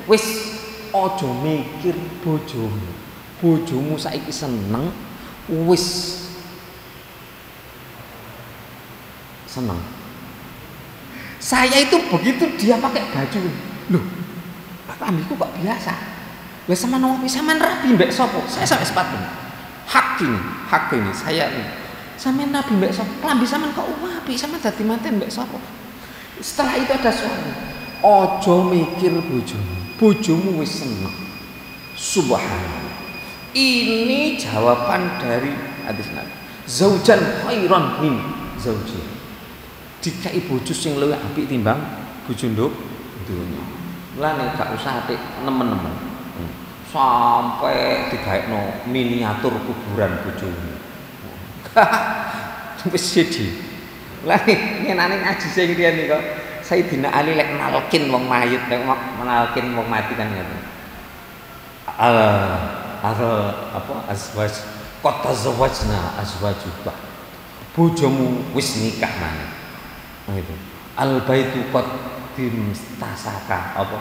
wis ojo mikir bojomu saiki seneng, wis seneng. Saya itu begitu dia pakai baju, loh, kambingku kok biasa. Lah sama ngopi sama rabi mbek sapa? Saya sampai sepatu. Hak ini saya ini. Sampeyan nabi mbek sapa? Klambi sampean kok apik, sampean dadi manten mbek sapa? Setelah itu ada suami. Ojo mikir bojomu wis seneng. Subhanallah. Ini jawaban dari hadis Nabi. Zaujan khairan min zauji. Dikai bojo sing luwih apik timbang bojo nduk donya. Mulane gak usah atik nemen-nemen. Sampai digaekno miniatur kuburan bojomu. Wis siji. Lah ngenane ngaji sing riyen kok Sayyidina Ali lek nalkin wong mayit, lek nalkin wong mati kan ngoten. Azwaj qad tazawwajna azwajuka. Bojomu wis nikah maneh. Itu. Al baitu qad dimstasaka apa?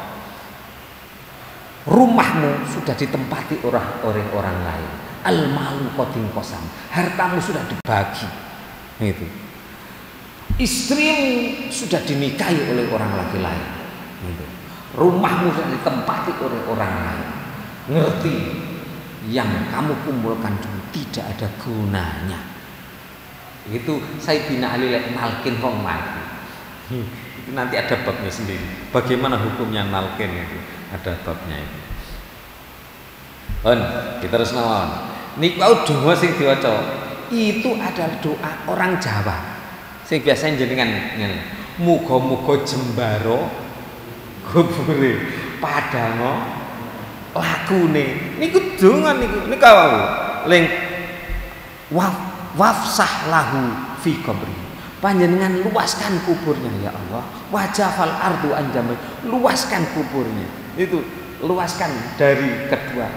Rumahmu sudah ditempati orang lain. Al malu qadin qasam. Hartamu sudah dibagi. Itu. Istrimu sudah dinikahi oleh orang laki lain. Gitu. Rumahmu sudah ditempati oleh orang lain. Ngerti, yang kamu kumpulkan dulu tidak ada gunanya. Itu Sayyidina Ali nalkin wong mati. Itu nanti ada babnya sendiri. Bagaimana hukumnya nalkin itu? Ada babnya itu. Kita terus nawon. Niku donga sing diwaca itu adalah doa orang Jawa. Sing biasanya jenengan ngene. Muga-muga jembaro kubure padango lakune. Niku donga niku wae. Ling wafsah lahu fi qabri. Panjenengan luaskan kuburnya ya Allah. Wajafal ardu anjam. Luaskan kuburnya. Itu luaskan dari kedua.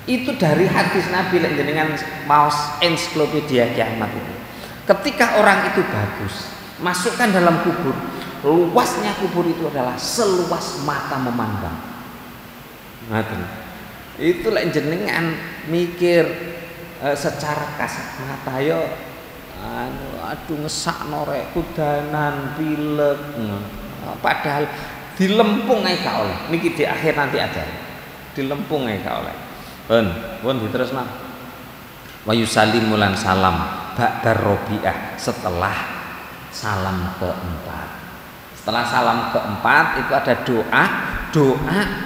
Itu dari hadis Nabi lek jenengan maos ensiklopedia kiamat itu. Ketika orang itu bagus, masukkan dalam kubur. Luasnya kubur itu adalah seluas mata memandang. Ngaten. Itu lek jenengan mikir secara kasat mata yo aduh ngesakno rek kudanan pilek. Padahal di lempung ae gak oleh. Niki di akhir nanti ada. Di lempung ae gak oleh. Pun diterusna. Wa yusallimu lan salam ba'dar Rabi'ah, setelah salam keempat. Setelah salam keempat itu ada doa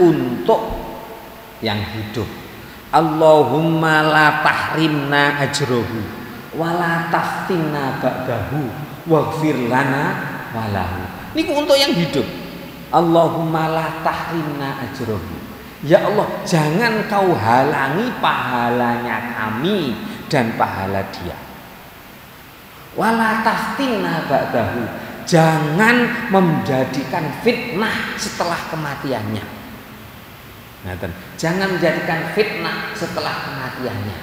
untuk yang hidup. Allahumma la tahrimna ajrohu wa la taftinna ba'dahu waghfir lana walahu. Niku untuk yang hidup. Allahumma la tahrimna ajrohu. Ya Allah, jangan kau halangi pahalanya kami dan pahala dia. Wala taftinna ba'dahu. Jangan menjadikan fitnah setelah kematiannya. Jangan menjadikan fitnah setelah kematiannya.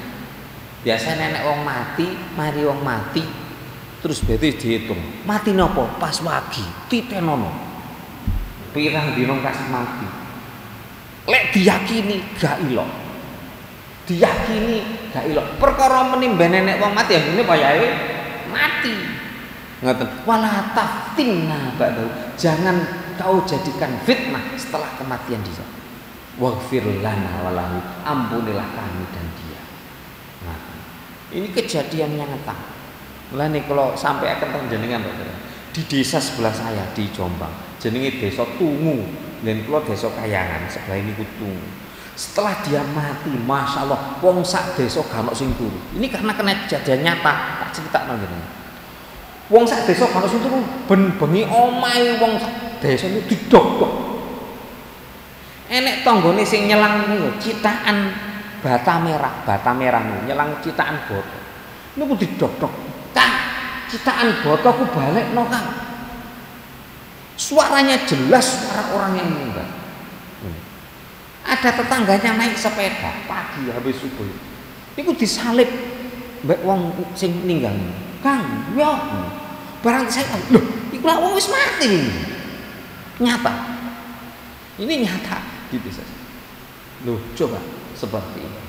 Biasa nenek wong mati, mari wong mati, terus berarti dihitung. Mati nopo? Pas wagi, titenono. Pirang dino kas mati. Lek diyakini gak ilok. Diyakini gak ilok. Perkara menimba nenek wong mati ini payahe mati. Ngoten. Wala taftinna ba'dahu. Jangan kau jadikan fitnah setelah kematian dia. Waghfir lana walahu, ampunilah kami dan dia. Nah, ini kejadian yang nyata. Mulane kalau sampai akan jenengan di desa sebelah saya di Jombang, jenenge desa Tungu, dan kalau desa Kayangan sebelah ini Tungu. Setelah dia mati, masya Allah, wong sak desa gak ono sing turu. Ini karena kena kejadian nyata, tak cerita jenengan. Wong sak desa gak ono sing turu, ben bengi omahe wong sak desa itu didok-dok. Enek tanggane sing nyelang niku citakan bata merah niku nyelang citakan boto. Niku didok-dok. Kang, citakan boto ku balekno, Kang. Suaranya jelas suara orang yang meninggal. Ada tetangganya naik sepeda pagi habis subuh. Niku disalib mbek wong sing meninggal. Kang, yo. Barang saya, lho, iku lak wong wis mati. Nyata. Ini nyata. Gitu saja. Loh, coba seperti ini.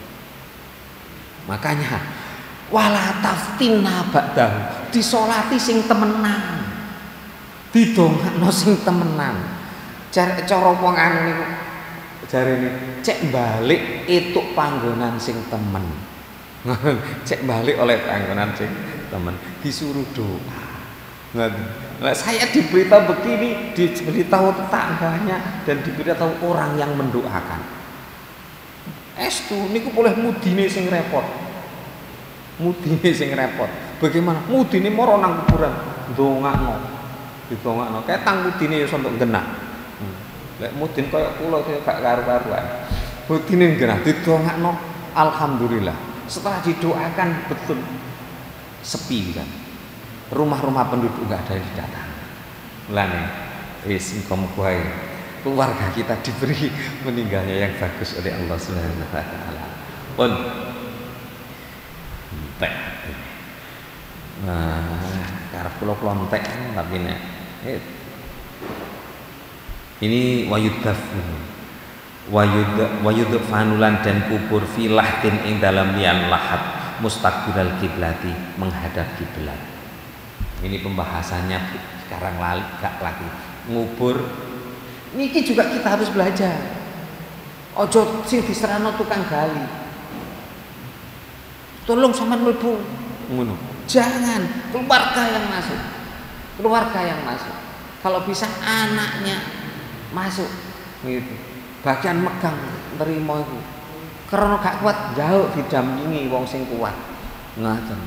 Makanya wala taftinna ba'dahu, disolati sing temenan, didongakno sing temenan. Cara wong anu niku jarene cek balik etuk panggonan sing temen. Cek balik oleh panggonan sing temen, disuruh doa. Nah, saya diberitahu begini, diberitahu tetangganya dan diberitahu orang yang mendoakan. Estu niku boleh mudine sing repot. Mudine sing repot. Bagaimana? Mudine moro nang kuburan ndongakno. Didongakno. Ketang mudine ya sampe genah. Lek mudin kaya kula gak karu-karuan. Mudine genah didongakno, alhamdulillah. Setelah didoakan betul sepi kan. Rumah-rumah penduduk enggak ada yang didatangi. Mulane wis muga-muga keluarga kita diberi meninggalnya yang bagus oleh Allah Subhanahu wa taala. Pun entek. Nah, karep kula entek tapi nek ini wayudfanulan dan kubur filahdin ing dalam lian lahat mustaqbilal kiblati, menghadap kiblat. Ini pembahasannya sekarang gak lagi ngubur. Niki juga kita harus belajar. Ojo sing diserano tukang gali. Tolong sampean mlebu ngono. Jangan keluarga yang masuk. Keluarga yang masuk. Kalau bisa anaknya masuk gitu. Bagian megang nerima iku. Karena gak kuat jauh didampingi wong sing kuat. Ngoten.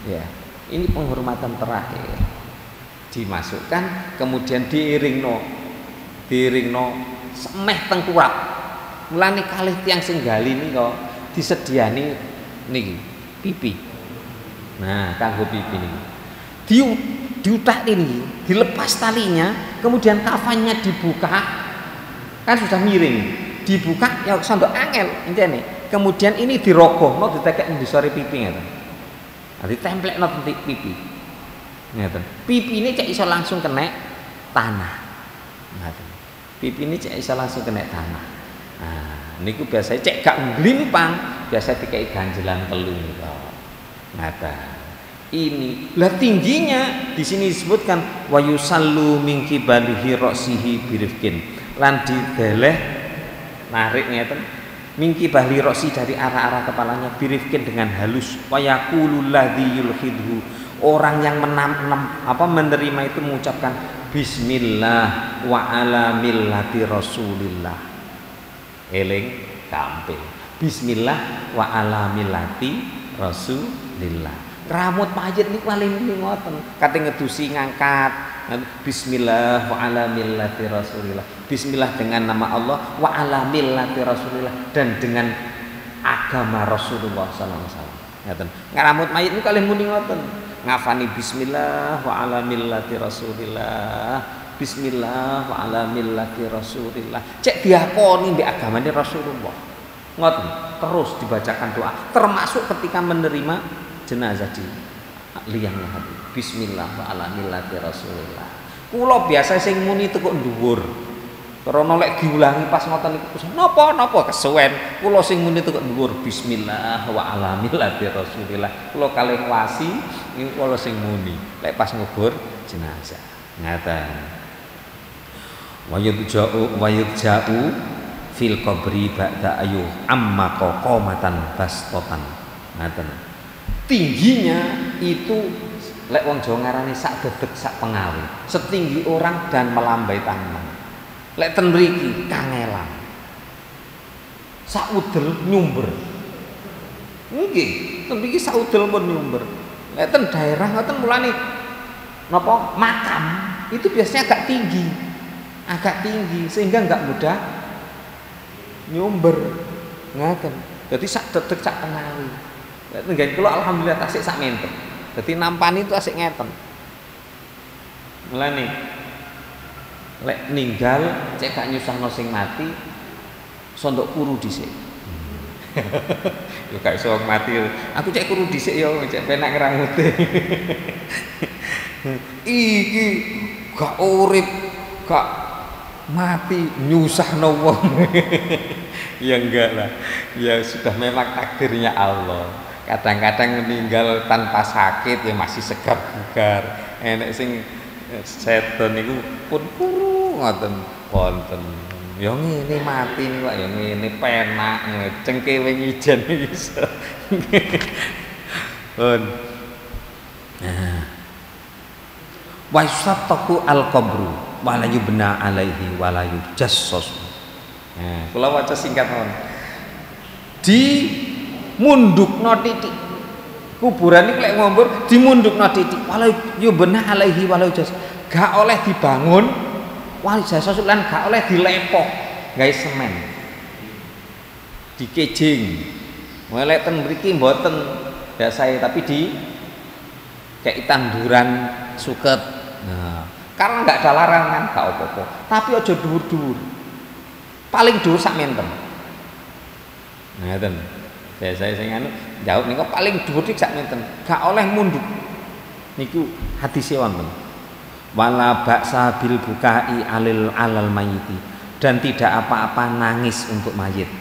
Ya. Ini penghormatan terakhir dimasukkan, kemudian diiringno semeh tengkurap. Mulane kalih tiyang sing gali nika disediani niki pipi. Nah, kanggo pipi niki. Diutak ini, dilepas talinya, kemudian kafannya dibuka. Kan sudah miring. Dibuka ya sandok angel intene. Kemudian ini dirogohno ditekek ndisore pipi ngoten. Ditemplekno titik pipi. Ngeten. Pipi ini cek iso langsung kena tanah. Ngeten. Pipi ini cek iso langsung kena tanah. Nah, niku biasanya cek gak nglimpang, biasa dikai ganjelan telu niku. Ngeten. Ini lah tingginya di sini disebutkan wa yusallu min qibalihi ra'sihi birifkin. Lan dideleh narik ngeten. Mingki bahli rosi dari arah-arah kepalanya birifkin dengan halus. Wayaqulul ladzi yulhidhu, orang yang menerima itu mengucapkan bismillah wa ala millati rasulillah. Eling kampil. Bismillah wa ala millati rasulillah. Rambut mayit niku paling ngoten. Kate ngedusi ngangkat bismillah wa ala millati rasulillah. Bismillah dengan nama Allah, wa ala millati rasulillah, dan dengan agama Rasulullah sallallahu alaihi wasallam. Ngaten. Rambut mayit niku kalih muni ngoten. Ngafani bismillah wa ala millati rasulillah. Bismillah wa ala millati rasulillah. Cek diakoni mbek agamane Rasulullah. Ngoten. Terus dibacakan doa termasuk ketika menerima jenazah di liangnya hati. Bismillah wa ala millati rasulillah. Kula biasa sing muni teko dhuwur. Karena lek diulangi pas ngoten niku napa kesuwen. Kula sing muni teko dhuwur bismillah wa ala millati rasulillah. Kula kalih wasi niku kula sing muni lek pas ngubur jenazah. Ngaten. Wayudja'u fil qabri ba'da ayu amma qamatan bastotan. Ngaten. Tingginya itu lek wong Jawa ngarani sak dedeg sak pengawe, setinggi orang dan melambai tangan. Lek ten mriki kangelan. Sak udel nyumber. Nggih, ten mriki sak udel pun nyumber. Lek ten daerah ngoten mulane napa makam itu biasanya agak tinggi sehingga enggak mudah nyumber. Ngaten. Jadi sak dedeg sak pengawe. Lek ten kula alhamdulillah tasik sak meter. Jadi nampani itu asik ngeten. Mulane lek ninggal cek gak nyusahno sing mati sondok kuru dhisik. Yo gak iso mati. Aku cek kuru dhisik yo cek penak ngramute. Iki gak urip, gak mati nyusahno wong. Ya enggak lah. Ya sudah memang takdirnya Allah. Kadang-kadang meninggal tanpa sakit ya masih segar bugar. Enek sing seton niku pun kuru ngoten wonten. Ya ngene mati niku ya ngene penak cengkewe ngijen iso. Pun. Nah. Wa yusаттaqu al-qabru wa la yubna alaihi wa la yujassas. Nah, kula waca singkat mawon. Di mundukno titik kuburan iki lek ngombur dimundukno titik walau yo benah alaihi walau jas gak oleh dibangun walau jasa lan gak oleh dilepok gawe semen dikejing lek ten mriki mboten biasa tapi di kayak tanduran suket. Nah, karena nggak ada larangan gak apa-apa tapi aja dhuwur-dhuwur paling dhuwur sak meter. Ngaten. Saya anu jauh niku paling dhuwur dik sak menten. Gak oleh munduk. Niku hadise wonten. Wala ba'sa bil bukai alal mayiti dan tidak apa-apa nangis untuk mayit.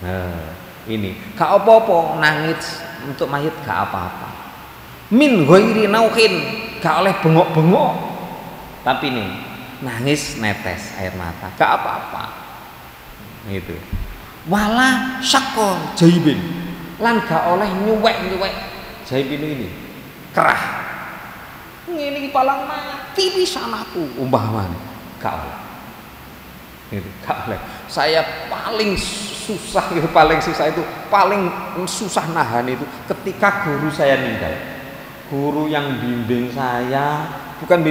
Nah, ini gak apa-apa nangis untuk mayit gak apa-apa. Min ghairi nauhin gak oleh bengok-bengok. Tapi nih nangis netes air mata gak apa-apa. Gitu. Wala syakko jaibin lan gak oleh nyuwek jaibin ini kerah ini palang mati pisan aku umpamane gak oleh itu gak oleh. Saya paling susah itu paling susah nahan itu ketika guru saya meninggal. Guru yang bimbing saya bukan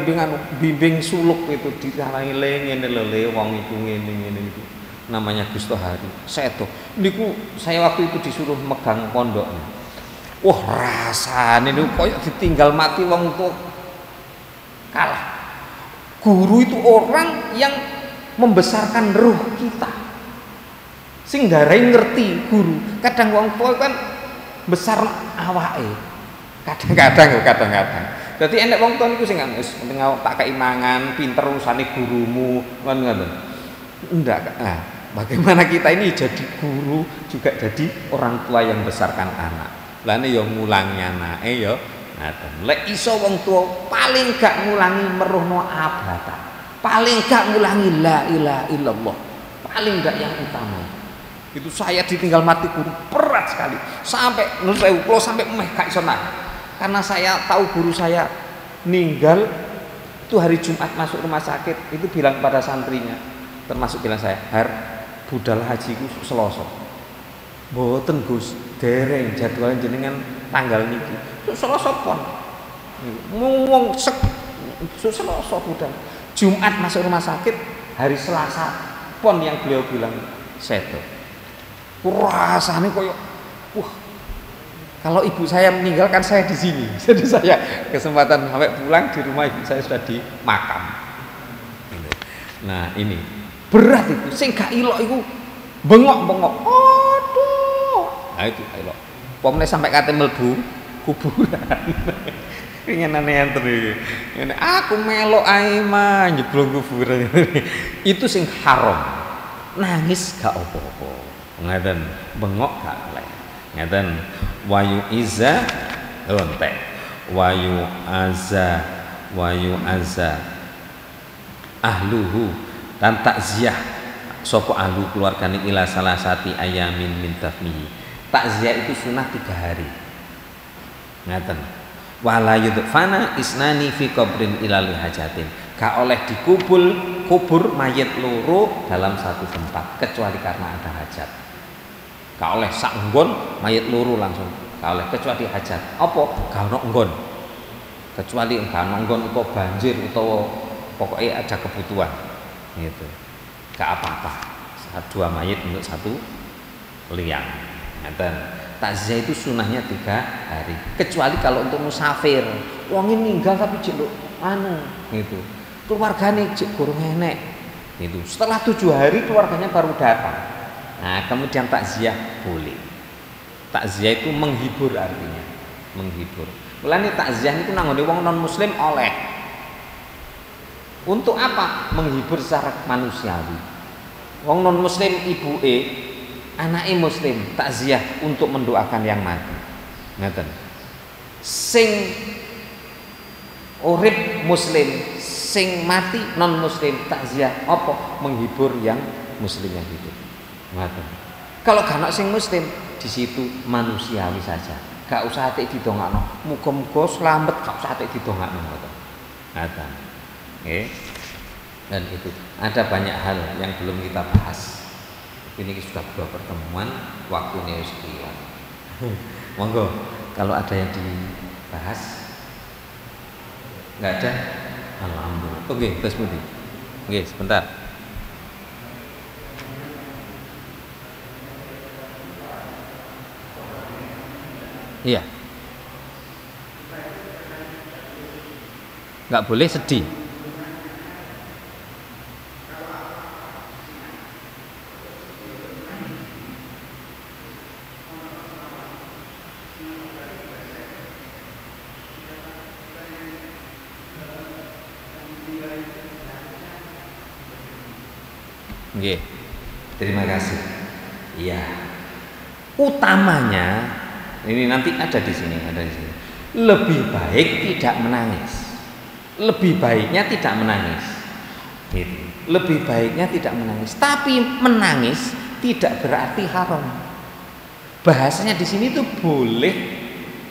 bimbing suluk itu disarangi ngene lho wong iku ngene itu namanya Gusto Hari Seto niku saya waktu itu disuruh megang pondoknya. Wah rasane niku koyo ditinggal mati wong tua kalah. Guru itu orang yang membesarkan ruh kita sing darai ngerti guru. Kadang wong tua kan besar awake kadang-kadang jadi enek wong tua niku sing penting tak keimangan pinter usane gurumu ngoten ndak. Nah, bagaimana kita ini jadi guru juga jadi orang tua yang besarkan anak. Lane yo ngulangi anake yo ngaten. Lek iso wong tua paling gak ngulangi meruhno abata. Paling gak ngulangi la ilaha illallah. Paling gak yang utama. Itu saya ditinggal mati guru berat sekali. Sampai menurut saya kula sampai meh gak iso nahan. Karena saya tahu guru saya meninggal itu hari Jumat masuk rumah sakit itu bilang pada santrinya termasuk bilang saya Har budal hajiku Selasa. Mboten Gus, dereng jadwal jenengan tanggal niki. Selasa pon. Ngomong Selasa budal. Jumat masuk rumah sakit, hari Selasa pon yang beliau bilang seto. Rasane koyo wah. Kalau ibu saya meninggalkan saya di sini. Jadi saya kesempatan sampai pulang di rumah ibu saya sudah di makam. Nah, ini berat itu sing gak ilok iku bengok-bengok aduh nah itu ilok pomne sampai kate mlebu kuburan pengenane enten iki aku melok ae mah njeblok kuburan itu sing haram nangis gak apa-apa ngaten bengok gak oleh ngaten wayu iza ontek wayu azza ahluhu dan takziah sapa ahlu keluargane ila salasati ayamin min dafnihi. Takziah itu sunnah 3 hari. Ngaten. Wala yudfana isnani fi qabrin ila lihajatin. Gak oleh kubur mayit loro dalam satu tempat kecuali karena ada hajat. Gak oleh sak nggon mayit loro langsung. Gak oleh kecuali hajat. Apa? Gak ono nggon. Kecuali gak ono nggon utawa banjir utawa pokoknya ada kebutuhan. Gitu. Gak apa-apa. 2 mayit untuk 1 liang. Ngaten. Takziah itu sunahnya 3 hari. Kecuali kalau untuk musafir, wong ninggal tapi jek gitu. Keluargane jek kurang enek. Gitu. Setelah 7 hari keluarganya baru datang. Nah, kemudian takziah boleh. Takziah itu menghibur artinya, menghibur. Mulane takziah itu nanggone wong non muslim oleh. Untuk apa? Menghibur secara manusiawi. Wong non muslim ibuke, anake muslim, takziah untuk mendoakan yang mati. Ngoten. Sing urip muslim, sing mati non muslim, takziah apa? Menghibur yang muslim yang hidup. Ngoten. Kalau gak ana sing muslim, di situ manusiawi saja. Gak usah atik didongakno. Muga-muga slamet, gak usah atik didongakno ngoten. Ngoten. Nggih. Dan itu ada banyak hal yang belum kita bahas. Ini sudah 2 pertemuan, waktunya wis kliwat. Monggo kalau ada yang dibahas. Enggak ada? Alhamdulillah. Oke, terus pundi? Oke, sebentar. Iya. Enggak boleh sedih. Nggih. Terima kasih. Iya. Utamanya ini nanti ada di sini, ada di sini. Lebih baik tidak menangis. Lebih baiknya tidak menangis. Gitu. Lebih baiknya tidak menangis. Tapi menangis tidak berarti haram. Bahasanya di sini itu boleh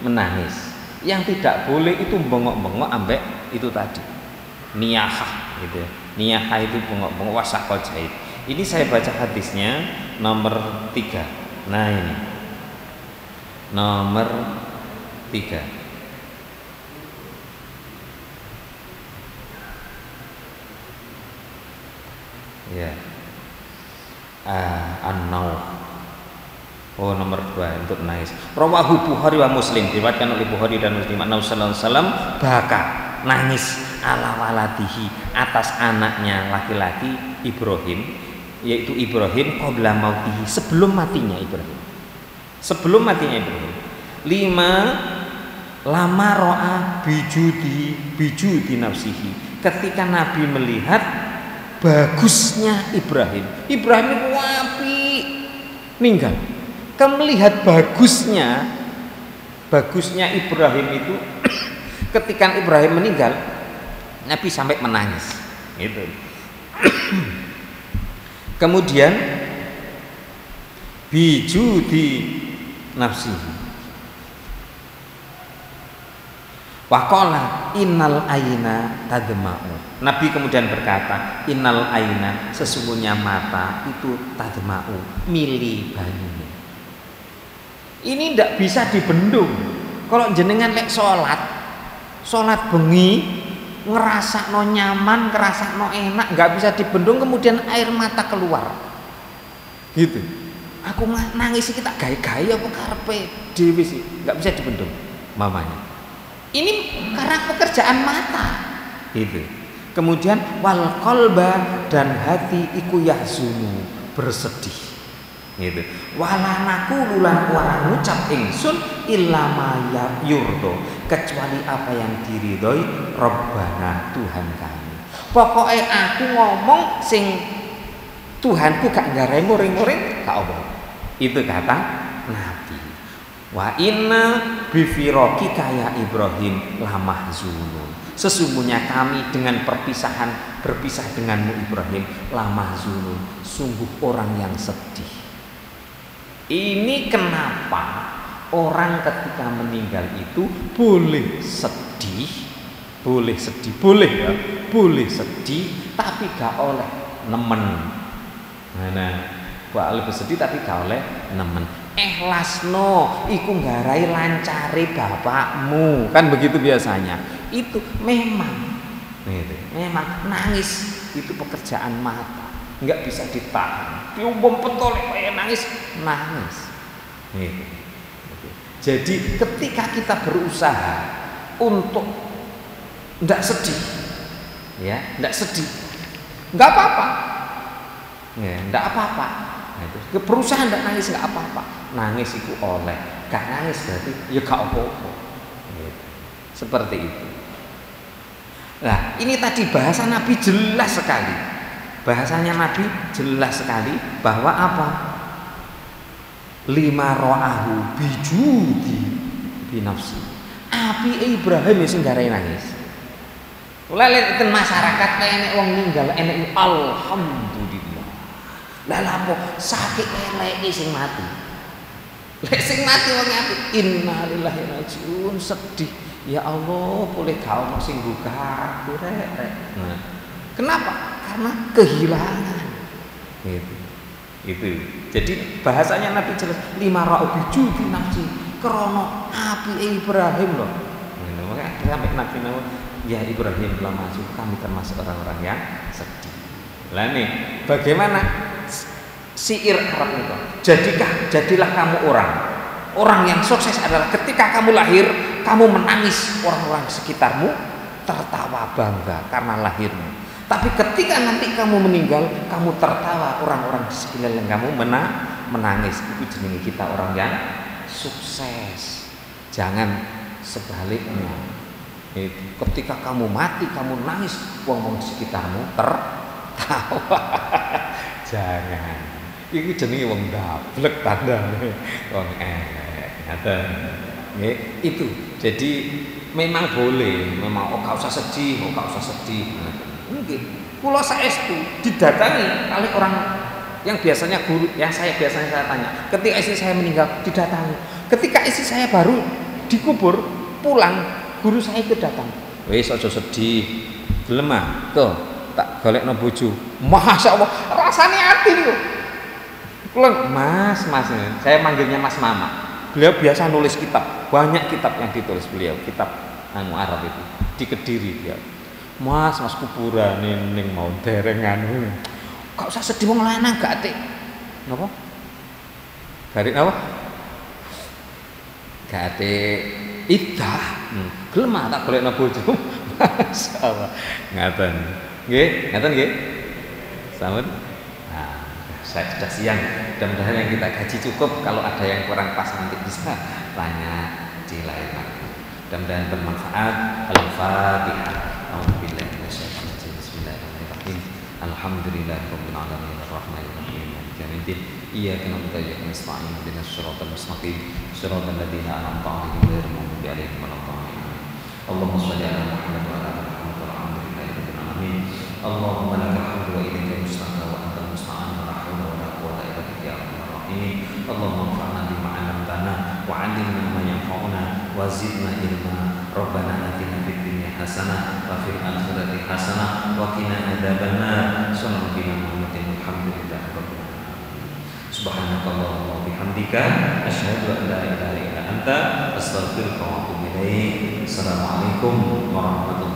menangis. Yang tidak boleh itu bengok-bengok ambek itu tadi. Niyahah gitu. Niyahah itu bengok-bengok wasaqal jahit. Ini saya baca hadisnya nomor 3. Nah ini nomor 3. Ya. An-Nauh. Oh, nomor 2 untuk nangis. Rawahu Bukhari wa Muslim, diriwayatkan oleh Bukhari dan Muslim. Nabi sallallahu alaihi wasallam baka nangis ala waladihi atas anaknya laki-laki Ibrahim, yaitu Ibrahim qabla mautihi, sebelum matinya Ibrahim. Sebelum matinya Ibrahim. 5 lama ro'a bijudi nafsihi. Ketika Nabi melihat bagusnya Ibrahim. Ibrahim itu api meninggal. Kamu melihat bagusnya Ibrahim itu ketika Ibrahim meninggal, Nabi sampai menangis. Gitu. Kemudian bijudi nafsihi. Waqala innal aina tadma'u. Nabi kemudian berkata, innal aina, sesungguhnya mata itu tadma'u, mili banyune. Ini tidak bisa dibendung. Kalau jenengan lek salat bengi, ngerasakno nyaman, ngerasakno enak, nggak bisa dibendung, kemudian air mata keluar. Gitu. Aku nangis iki tak gawe-gawe apa karepe dhewe sih, nggak bisa dibendung mamanya. Ini karena pekerjaan mata. Gitu. Kemudian wal qalba, dan hati iku yahzunu, bersedih. Gitu. Walanaku lulan ora ngucap ingsun illa ma yurdo, kecuali apa yang diridhoi Rabbana, Tuhan kami. Pokoknya aku ngomong sing Tuhanku gak nggarai muring-muring, gak omong. Itu kata Nabi. Wa inna bifiraqika ya Ibrahim lamahzunun. Sesungguhnya kami dengan berpisah denganmu Ibrahim lamahzunun, sungguh orang yang sedih. Ini kenapa orang ketika meninggal itu boleh sedih, boleh sedih, tapi gak oleh nemen. Nah, boleh sedih tapi gak oleh nemen. Ikhlasno iku nggarai lancare bapakmu, kan begitu biasanya. Itu memang nangis itu pekerjaan mata, nggak bisa ditahan. Diumpam pentolek kayak nangis. Jadi ketika kita berusaha untuk nggak sedih, nggak apa-apa, nggak apa-apa. Berusaha nggak nangis nggak apa-apa. Nangis itu oleh, gak nangis berarti ya gak apa-apa. Seperti itu. Nah, ini tadi bahasa Nabi jelas sekali. Bahasanya Nabi jelas sekali bahwa apa? Lima ro'ahu bijudi binafsi. Api Ibrahim sing garai nangis. Mulai itu masyarakat enek wong ninggal enek alhamdulillah. Lah lapo sakit eleke sing mati. Lek sing mati wong apik innalillahi wa inna ilaihi raji'un, sedih. Ya Allah, boleh kau ono sing buka rek. Nah, kenapa? Karena kehilangan. Itu. Jadi bahasanya Nabi jelas lima ra'u bijudi nafsi krono api Ibrahim loh. Nah, makanya sampai Nabi nama ya Ibrahim telah masuk, kami termasuk orang-orang yang sedih. Lah nih, bagaimana syair Arab itu? Jadilah kamu orang yang sukses adalah ketika kamu lahir, kamu menangis, orang-orang sekitarmu tertawa bangga karena lahirmu. Tapi ketika nanti kamu meninggal, kamu tertawa, orang-orang di sekeliling kamu menangis. Itu jenenge kita orang yang sukses. Jangan sebaliknya. Ketika kamu mati, kamu nangis, wong-wong di sekitarmu tertawa. Jangan. Iki jenenge wong gablek tandane. Wong itu. Jadi memang boleh, memang gak usah sedih. Mungkin kula saestu didatangi oleh orang yang biasanya guru, yang saya tanya, ketika istri saya meninggal didatangi. Ketika istri saya baru dikubur, pulang, guru saya ikut datang. Wis aja sedih. Gelem ah. Tuh, tak golekno bojo. Masyaallah, rasane ati niku. Kula Mas, saya manggilnya Mas Mama. Beliau biasa nulis kitab, banyak kitab yang ditulis beliau, kitab Arab itu di Kediri dia. Mas kuburan ning mau dereng anu. Kok usah sedih wong lanang gak atik. Napa? Garik napa? Gak atik idah. Gelem tak golekno bojo. Masyaallah. Ngaten. Nggih? Sampun. Nah, saya sudah siang. Mudah-mudahan yang kita gaji cukup. Kalau ada yang kurang pas nanti bisa tanya di lain waktu. Mudah-mudahan bermanfaat. Al-Fatihah. A'udzubillahi minasyaitonir rajim. Bismillahirrahmanirrahim. Alhamdulillahirabbil alamin arrahmanir rahim maliki yaumiddin. Iyyaka na'budu wa iyyaka nasta'in ihdinas siratal mustaqim siratal ladzina an'amta 'alaihim ghairil maghdubi 'alaihim waladdallin. Allahumma shalli 'ala Muhammad wa 'ala ali Muhammad walhamdulillahi rabbil alamin. Allahumma lakal hamdu wa ilaikal mustaqim wa antal musta'an wa la haula wa la quwwata illa bika ya arhamar rahimin. Allahumma anfa'na bima 'allamtana wa 'allimna ma yanfa'una wa zidna ilma. Rabbana atina fid dunya hasanah wa fil akhirati hasanah wa qina adzabannar. Sallallahu alaihi Muhammadin alhamdulillahi rabbil alamin. Subhanakallahumma wa bihamdika asyhadu an la ilaha illa anta astaghfiruka wa atubu ilaik. Assalamualaikum warahmatullahi